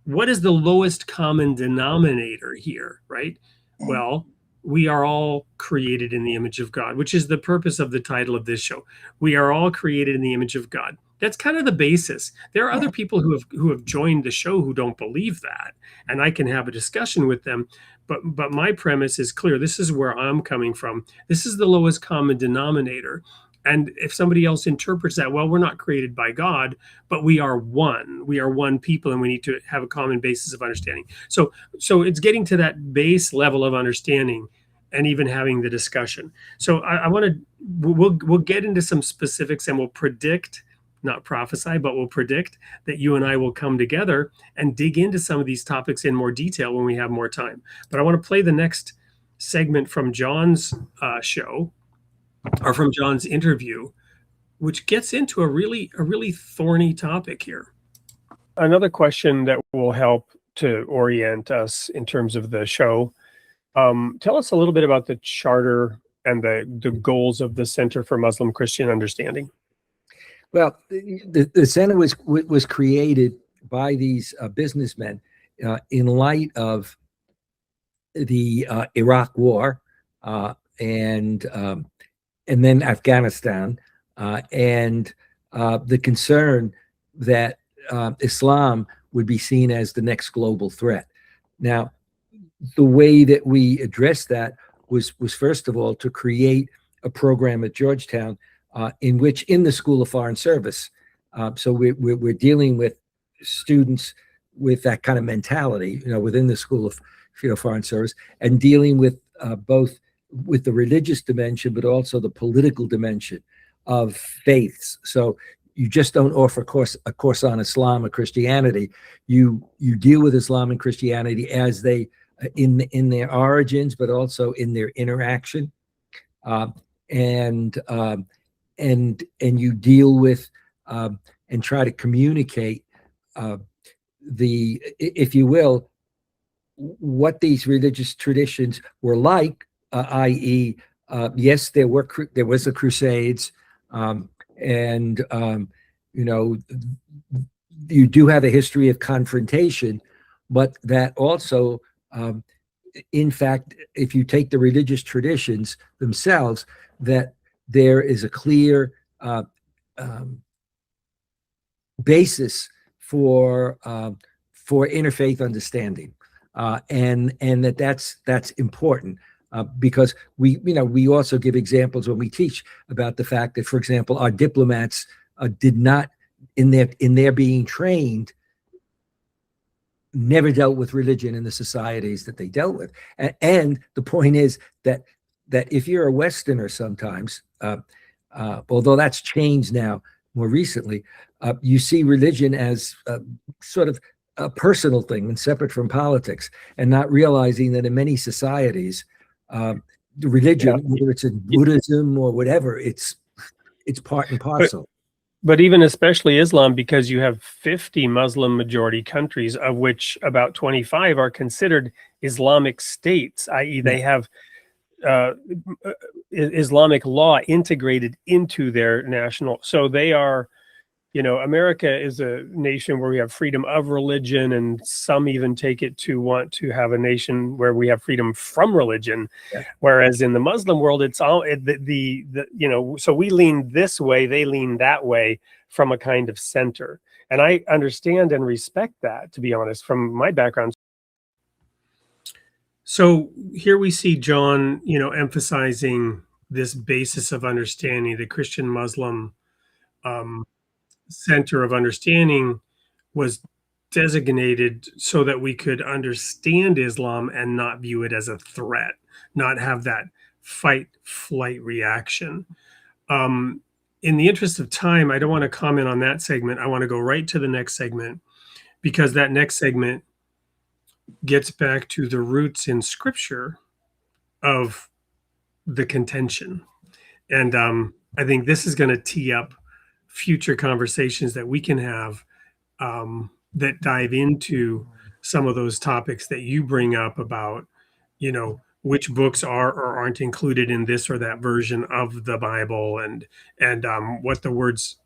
What is the lowest common denominator here, right? Well, we are all created in the image of God, which is the purpose of the title of this show. We are all created in the image of God. That's kind of the basis. There are other people who have joined the show who don't believe that, and I can have a discussion with them. But my premise is clear. This is where I'm coming from. This is the lowest common denominator. And if somebody else interprets that, well, we're not created by God, but we are one. We are one people, and we need to have a common basis of understanding. So it's getting to that base level of understanding and even having the discussion. So I want to, we'll get into some specifics, and we'll predict, not prophesy, but we'll predict that you and I will come together and dig into some of these topics in more detail when we have more time. But I want to play the next segment from John's show, or from John's interview, which gets into a really thorny topic here. Another question that will help to orient us in terms of the show. Tell us a little bit about the charter and the goals of the Center for Muslim Christian Understanding. Well, the center was created by these businessmen in light of the Iraq War and then Afghanistan, and the concern that Islam would be seen as the next global threat. Now, the way that we addressed that was first of all to create a program at Georgetown in which, in the School of Foreign Service, so we're dealing with students with that kind of mentality, within the School of Foreign Service, and dealing with both with the religious dimension, but also the political dimension of faiths. So you just don't offer a course on Islam or Christianity. You deal with Islam and Christianity as they in their origins, but also in their interaction, and you deal with and try to communicate if you will, what these religious traditions were like. I.e., yes, there was the Crusades, and you do have a history of confrontation, but that also, in fact, if you take the religious traditions themselves, that there is a clear basis for interfaith understanding, and that's important. Because we also give examples when we teach about the fact that, for example, our diplomats did not, in their being trained, never dealt with religion in the societies that they dealt with. And the point is that if you're a Westerner, sometimes, although that's changed now more recently, you see religion as sort of a personal thing and separate from politics, and not realizing that in many societies, the religion, whether it's in Buddhism or whatever, it's part and parcel. But even especially Islam, because you have 50 Muslim majority countries, of which about 25 are considered Islamic states, i.e. they have Islamic law integrated into their national. So they are, America is a nation where we have freedom of religion, and some even take it to want to have a nation where we have freedom from religion. Yeah. Whereas in the Muslim world, it's all so we lean this way, they lean that way, from a kind of center. And I understand and respect that, to be honest, from my background. So here we see John, emphasizing this basis of understanding. The Christian Muslim Center of Understanding was designated so that we could understand Islam and not view it as a threat, not have that fight-flight reaction. In the interest of time, I don't want to comment on that segment. I want to go right to the next segment, because that next segment gets back to the roots in Scripture of the contention. And I think this is going to tee up future conversations that we can have that dive into some of those topics that you bring up about, which books are or aren't included in this or that version of the Bible, and what the words,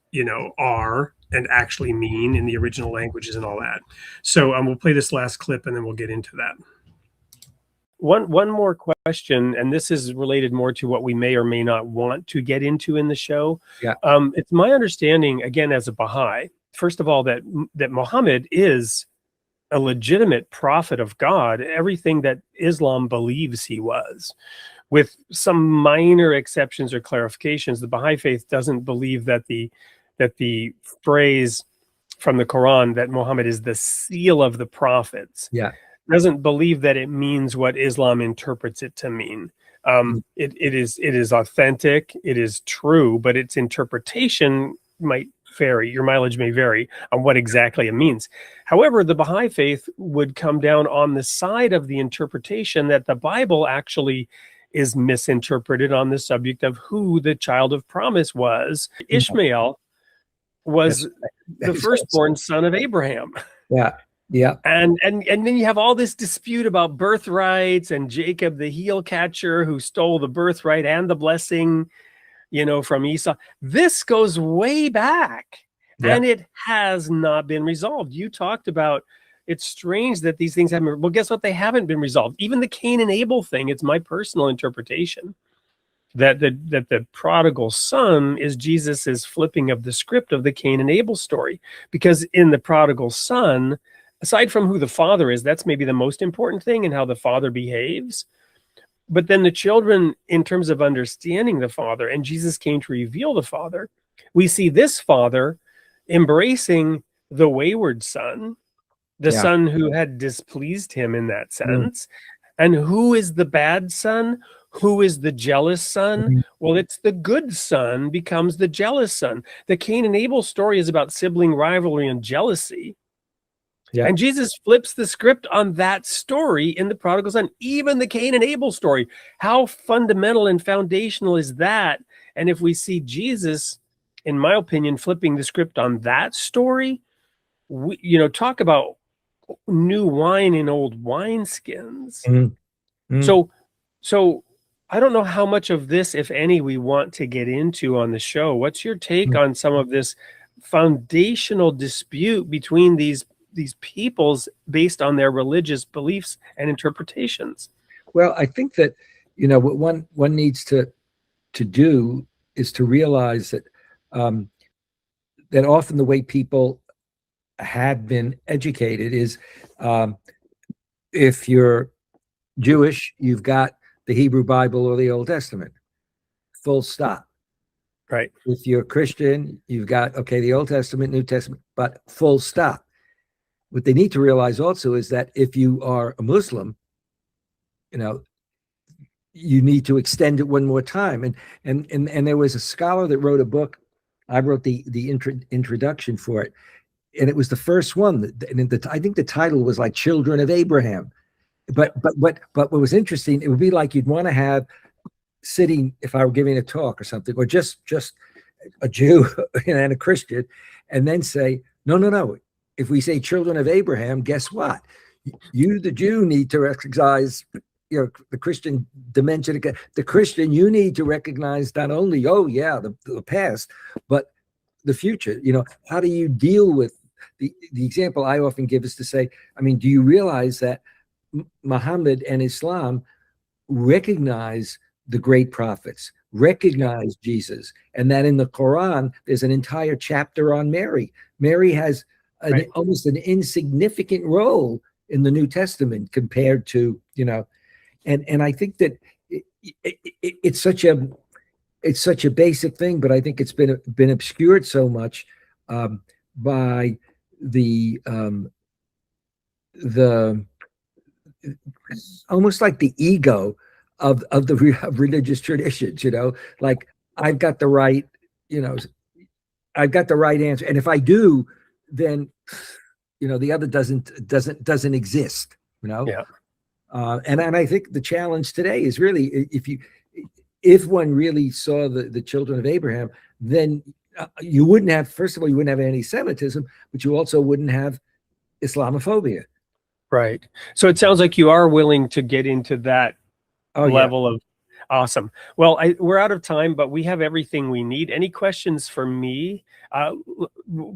are and actually mean in the original languages and all that. So we'll play this last clip and then we'll get into that. One more question, and this is related more to what we may or may not want to get into in the show. Yeah. It's my understanding, again, as a Baha'i, first of all, that Muhammad is a legitimate prophet of God, everything that Islam believes he was. With some minor exceptions or clarifications, the Baha'i faith doesn't believe that the phrase from the Quran that Muhammad is the seal of the prophets, doesn't believe that it means what Islam interprets it to mean. It is authentic, it is true, but its interpretation might vary. Your mileage may vary on what exactly it means. However, the Baha'i faith would come down on the side of the interpretation that the Bible actually is misinterpreted on the subject of who the child of promise was. Ishmael was the firstborn son of Abraham. Yeah. And then you have all this dispute about birthrights and Jacob, the heel catcher, who stole the birthright and the blessing, from Esau. This goes way back, and it has not been resolved. You talked about it's strange that these things haven't. Well, guess what? They haven't been resolved. Even the Cain and Abel thing. It's my personal interpretation that the prodigal son is Jesus's flipping of the script of the Cain and Abel story, because in the prodigal son, aside from who the father is, that's maybe the most important thing and how the father behaves. But then the children, in terms of understanding the father, and Jesus came to reveal the father, we see this father embracing the wayward son, the son who had displeased him in that sense. And who is the bad son? Who is the jealous son? Well, it's the good son becomes the jealous son. The Cain and Abel story is about sibling rivalry and jealousy. And Jesus flips the script on that story in the prodigal son, even the Cain and Abel story. How fundamental and foundational is that? And if we see Jesus, in my opinion, flipping the script on that story, talk about new wine in old wineskins. So I don't know how much of this, if any, we want to get into on the show. What's your take on some of this foundational dispute between these peoples based on their religious beliefs and interpretations? Well, I think that, what one needs to do is to realize that that often the way people have been educated is if you're Jewish, you've got the Hebrew Bible or the Old Testament, full stop. Right. If you're Christian, you've got, the Old Testament, New Testament, but full stop. What they need to realize also is that if you are a Muslim, you need to extend it one more time. And there was a scholar that wrote a book. I wrote the introduction for it, and it was the first one. I think the title was like "Children of Abraham." But what was interesting, it would be like you'd want to have sitting, if I were giving a talk or something, or just a Jew and a Christian, and then say, no. If we say children of Abraham, guess what? You, the Jew, need to recognize, the Christian dimension. The Christian, you need to recognize not only, the past, but the future. How do you deal with the example I often give is to say, do you realize that Muhammad and Islam recognize the great prophets, recognize Jesus, and that in the Quran, there's an entire chapter on Mary. Mary has almost an insignificant role in the New Testament compared to, and I think that it's such a basic thing, but I think it's been obscured so much by the almost like the ego of religious traditions, like I've got the right answer, and if I do, then the other doesn't exist. And I think the challenge today is really, if one really saw the children of Abraham, then you wouldn't have, first of all, you wouldn't have anti-Semitism, but you also wouldn't have Islamophobia. Right. So it sounds like you are willing to get into that level of awesome. Well, we're out of time, but we have everything we need. Any questions for me?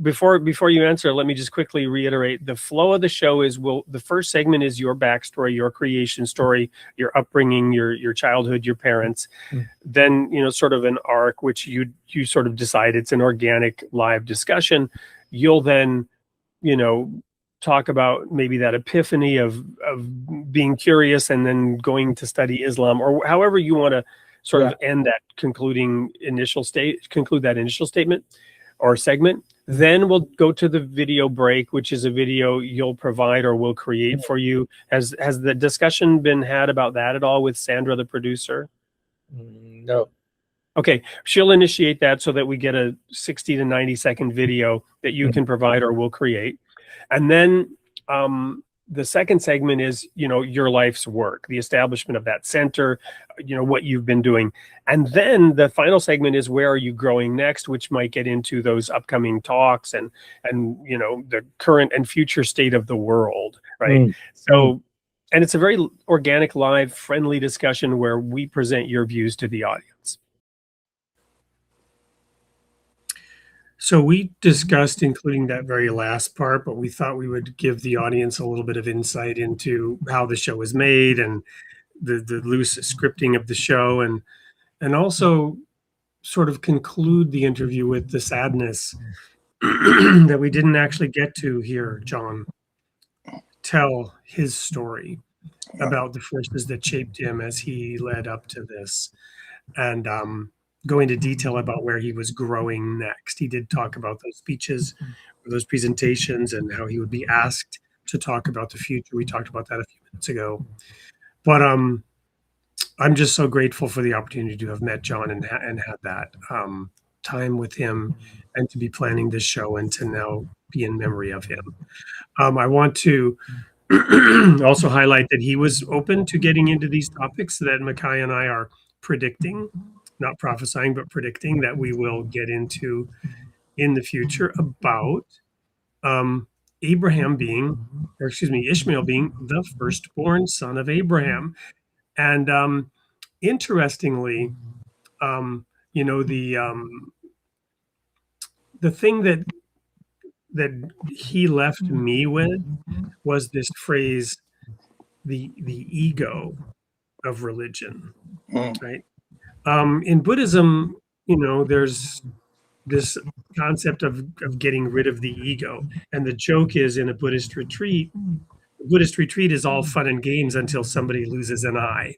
Before you answer, let me just quickly reiterate the flow of the show is the first segment is your backstory, your creation story, your upbringing, your childhood, your parents. Then, sort of an arc, which you sort of decide it's an organic live discussion. You'll then, talk about maybe that epiphany of being curious and then going to study Islam, or however you want to sort of end that conclude that initial statement or segment. Then we'll go to the video break, which is a video you'll provide or we'll create for you. Has the discussion been had about that at all with Sandra, the producer? No. Okay, she'll initiate that so that we get a 60 to 90 second video that you can provide or we'll create. And then the second segment is, your life's work, the establishment of that center, what you've been doing. And then the final segment is where are you growing next, which might get into those upcoming talks and the current and future state of the world, right? So, and it's a very organic, live, friendly discussion where we present your views to the audience. So we discussed including that very last part, but we thought we would give the audience a little bit of insight into how the show is made and the loose scripting of the show, and also sort of conclude the interview with the sadness that we didn't actually get to hear John tell his story about the forces that shaped him as he led up to this, and go into detail about where he was growing next. He did talk about those speeches, or those presentations, and how he would be asked to talk about the future. We talked about that a few minutes ago. But I'm just so grateful for the opportunity to have met John and had that time with him, and to be planning this show and to now be in memory of him. I want to also highlight that he was open to getting into these topics that Mackay and I are predicting, not prophesying, but predicting that we will get into in the future about Ishmael being the firstborn son of Abraham. And interestingly, the thing that he left me with was this phrase, the ego of religion, right? In Buddhism, there's this concept of getting rid of the ego. And the joke is, in a Buddhist retreat, is all fun and games until somebody loses an eye.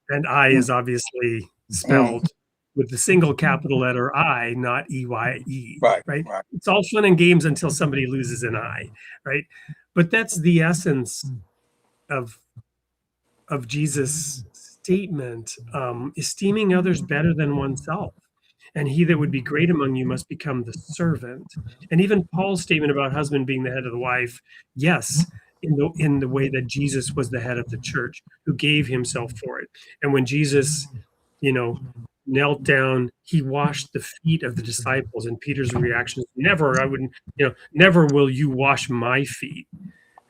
And I is obviously spelled with the single capital letter I, not E-Y-E, right? It's all fun and games until somebody loses an eye, right? But that's the essence of Jesus' statement, esteeming others better than oneself. And he that would be great among you must become the servant. And even Paul's statement about husband being the head of the wife, yes, in the way that Jesus was the head of the church, who gave himself for it. And when Jesus, knelt down, he washed the feet of the disciples, and Peter's reaction is, never will you wash my feet.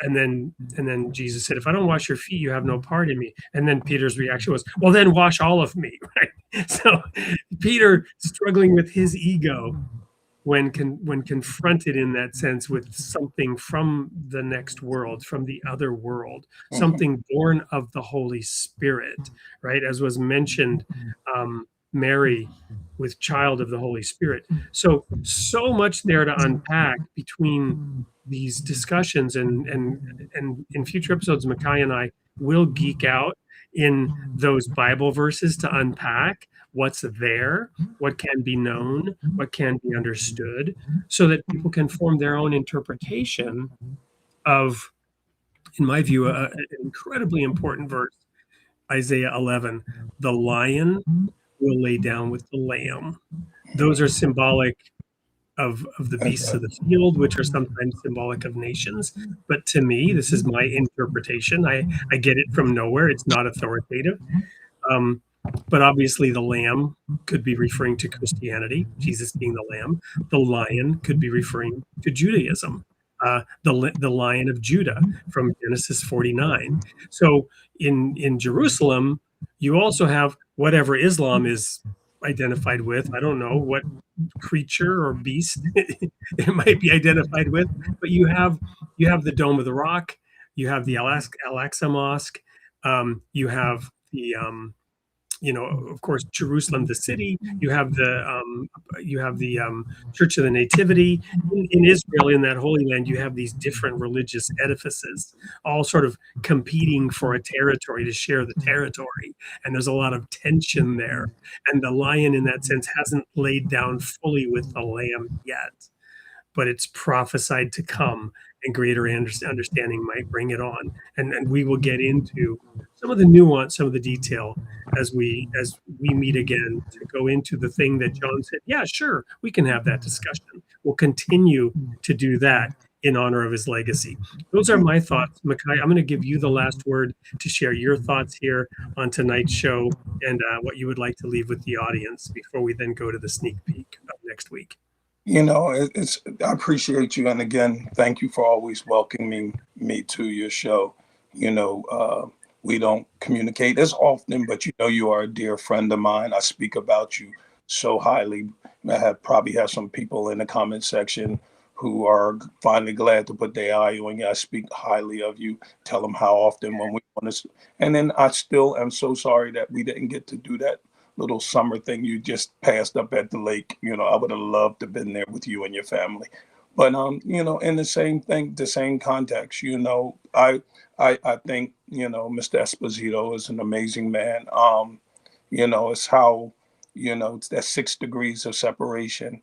And then Jesus said, if I don't wash your feet, you have no part in me. And then Peter's reaction was, well, then wash all of me, right? So Peter, struggling with his ego when confronted in that sense with something from the next world, from the other world, something born of the Holy Spirit, right? As was mentioned, Mary with child of the Holy Spirit. So much there to unpack between these discussions, and in future episodes, Mackay and I will geek out in those Bible verses to unpack what's there, what can be known, what can be understood, so that people can form their own interpretation of, in my view, an incredibly important verse, Isaiah 11, the lion will lay down with the lamb. Those are symbolic of the beasts of the field, which are sometimes symbolic of nations. But to me, this is my interpretation. I get it from nowhere. It's not authoritative. But obviously, the lamb could be referring to Christianity, Jesus being the lamb. The lion could be referring to Judaism, the Lion of Judah from Genesis 49. So in Jerusalem, you also have whatever Islam is identified with. I don't know what creature or beast it might be identified with, but you have the Dome of the Rock, you have the Al-Aqsa Mosque, you have the of course, Jerusalem, the city. You have the Church of the Nativity. In Israel, in that Holy Land, you have these different religious edifices, all sort of competing for a territory to share the territory. And there's a lot of tension there. And the lion, in that sense, hasn't laid down fully with the lamb yet, but it's prophesied to come, and greater understanding might bring it on. And we will get into some of the nuance, some of the detail as we meet again to go into the thing that John said, yeah, sure, we can have that discussion. We'll continue to do that in honor of his legacy. Those are my thoughts. Makai, I'm going to give you the last word to share your thoughts here on tonight's show, and what you would like to leave with the audience before we then go to the sneak peek of next week. I appreciate you, and again, thank you for always welcoming me to your show. We don't communicate as often, but you are a dear friend of mine. I speak about you so highly. I probably have some people in the comment section who are finally glad to put their eye on you. I speak highly of you, tell them how often when we want to. And then I still am so sorry that we didn't get to do that little summer thing you just passed up at the lake. I would have loved to have been there with you and your family. But in the same thing, the same context, I think, Mr. Esposito is an amazing man. It's how, it's that 6 degrees of separation,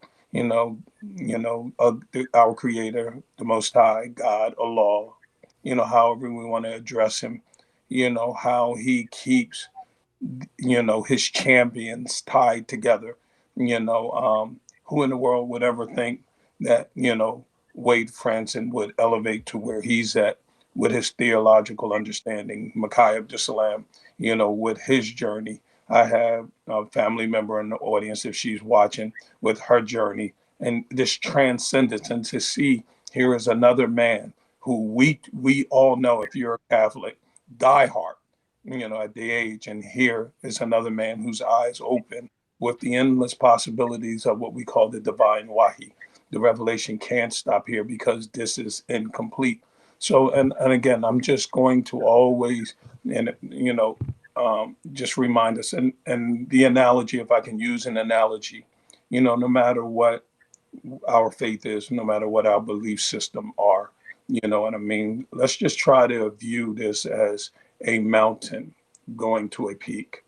our creator, the Most High, God, Allah, however we want to address him, how he keeps, his champions tied together. Who in the world would ever think that, Wade Fransson would elevate to where he's at with his theological understanding, Makai Abdussalam, with his journey. I have a family member in the audience, if she's watching, with her journey and this transcendence, and to see here is another man who we all know, if you're a Catholic, diehard, at the age, and here is another man whose eyes open with the endless possibilities of what we call the divine wahi. The revelation can't stop here because this is incomplete. So, and again, I'm just going to always, just remind us, and the analogy, if I can use an analogy, no matter what our faith is, no matter what our belief system are, what I mean? Let's just try to view this as a mountain going to a peak.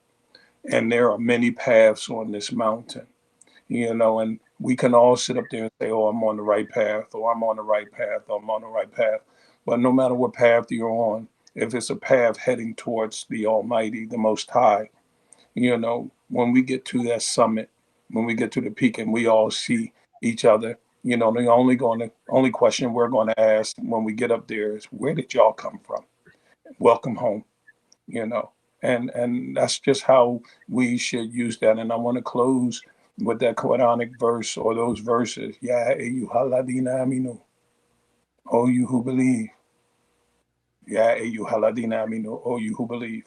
And there are many paths on this mountain, and we can all sit up there and say, oh, I'm on the right path, or I'm on the right path, or I'm on the right path. But no matter what path you're on, if it's a path heading towards the Almighty, the Most High, when we get to that summit, when we get to the peak and we all see each other, the only question we're going to ask when we get up there is, where did y'all come from? Welcome home, and that's just how we should use that. And I want to close with that Quranic verse, or those verses. Ya ayyuhalladhina aminu, O you who believe. Ya ayyuhalladhina aminu, O you who believe.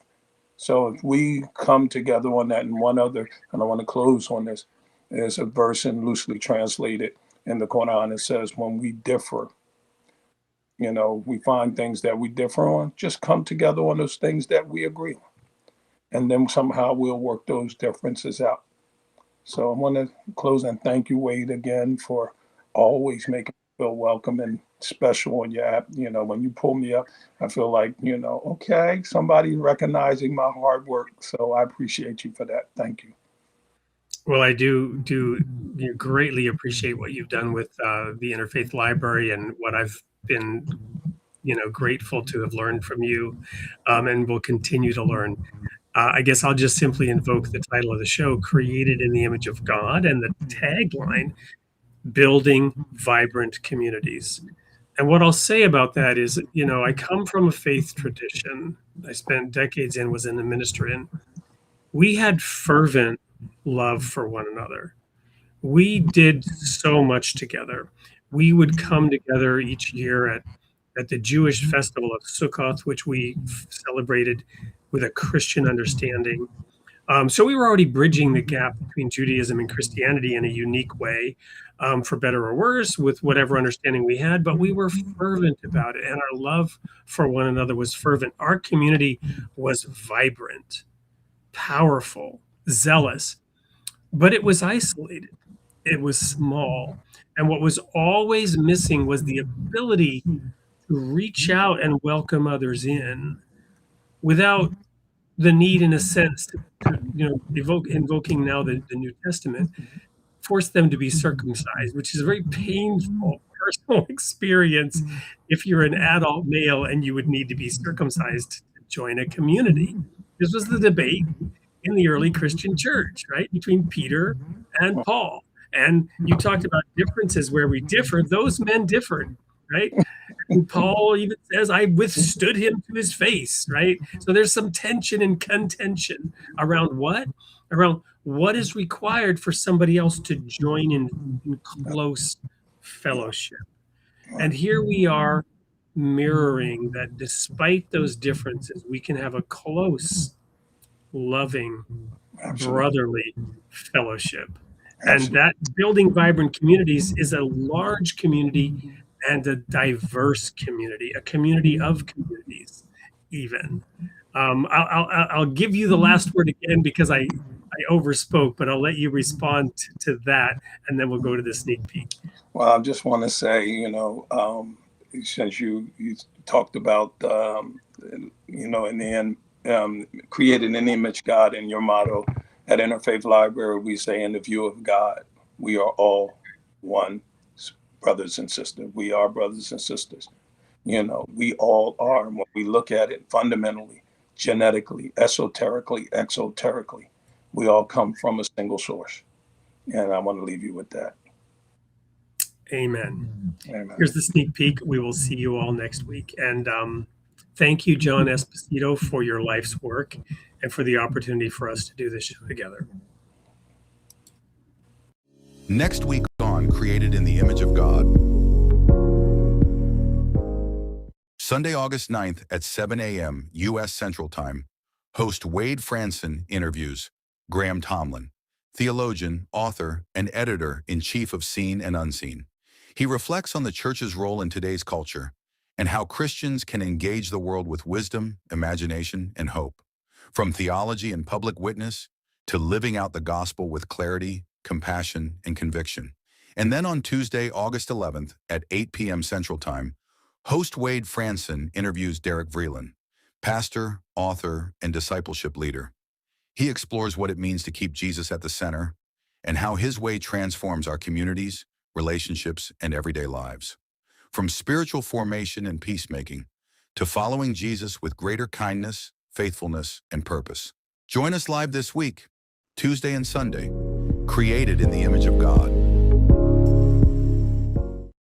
So if we come together on that, and one other, and I want to close on this, there's a verse in loosely translated in the Quran. It says, when we differ, we find things that we differ on, just come together on those things that we agree on. And then somehow we'll work those differences out. So I want to close and thank you, Wade, again, for always making me feel welcome and special on your app. When you pull me up, I feel like, okay, somebody recognizing my hard work. So I appreciate you for that. Thank you. Well, I do greatly appreciate what you've done with the Interfaith Library, and what I've been, grateful to have learned from you, and will continue to learn. I guess I'll just simply invoke the title of the show, Created in the Image of God, and the tagline, Building Vibrant Communities. And what I'll say about that is, I come from a faith tradition. I spent decades was in the ministry in. we had fervent love for one another. We did so much together. We would come together each year at the Jewish festival of Sukkot, which we celebrated with a Christian understanding. So we were already bridging the gap between Judaism and Christianity in a unique way, for better or worse, with whatever understanding we had, but we were fervent about it, and our love for one another was fervent. Our community was vibrant, powerful, zealous, but it was isolated. It was small. And what was always missing was the ability to reach out and welcome others in without the need, in a sense, invoking now the New Testament, force them to be circumcised, which is a very painful personal experience if you're an adult male and you would need to be circumcised to join a community. This was the debate in the early Christian church, right, between Peter and Paul. And you talked about differences where we differed. Those men differed, right? And Paul even says, I withstood him to his face, right? So there's some tension and contention around what? Around what is required for somebody else to join in close fellowship. And here we are mirroring that despite those differences, we can have a close, loving, brotherly fellowship. And that building vibrant communities is a large community and a diverse community, a community of communities, even. I'll give you the last word again because I overspoke, but I'll let you respond to that, and then we'll go to the sneak peek. Well, I just want to say, since you talked about, in the end, created an image God in your motto at Interfaith Library, we say, in the view of God, we are all one, brothers and sisters. We are brothers and sisters. We all are. And when we look at it fundamentally, genetically, esoterically, exoterically, we all come from a single source. And I want to leave you with that. Amen. Amen. Here's the sneak peek. We will see you all next week. And thank you, John Esposito, for your life's work and for the opportunity for us to do this show together. Next week on Created in the Image of God. Sunday, August 9th at 7 a.m. U.S. Central Time, host Wade Fransson interviews Graham Tomlin, theologian, author, and editor-in-chief of Seen and Unseen. He reflects on the church's role in today's culture and how Christians can engage the world with wisdom, imagination, and hope. From theology and public witness to living out the gospel with clarity, compassion, and conviction. And then on Tuesday, August 11th at 8 p.m. Central Time, host Wade Fransson interviews Derek Vreeland, pastor, author, and discipleship leader. He explores what it means to keep Jesus at the center and how his way transforms our communities, relationships, and everyday lives. From spiritual formation and peacemaking to following Jesus with greater kindness, faithfulness, and purpose. Join us live this week, Tuesday and Sunday, Created in the Image of God.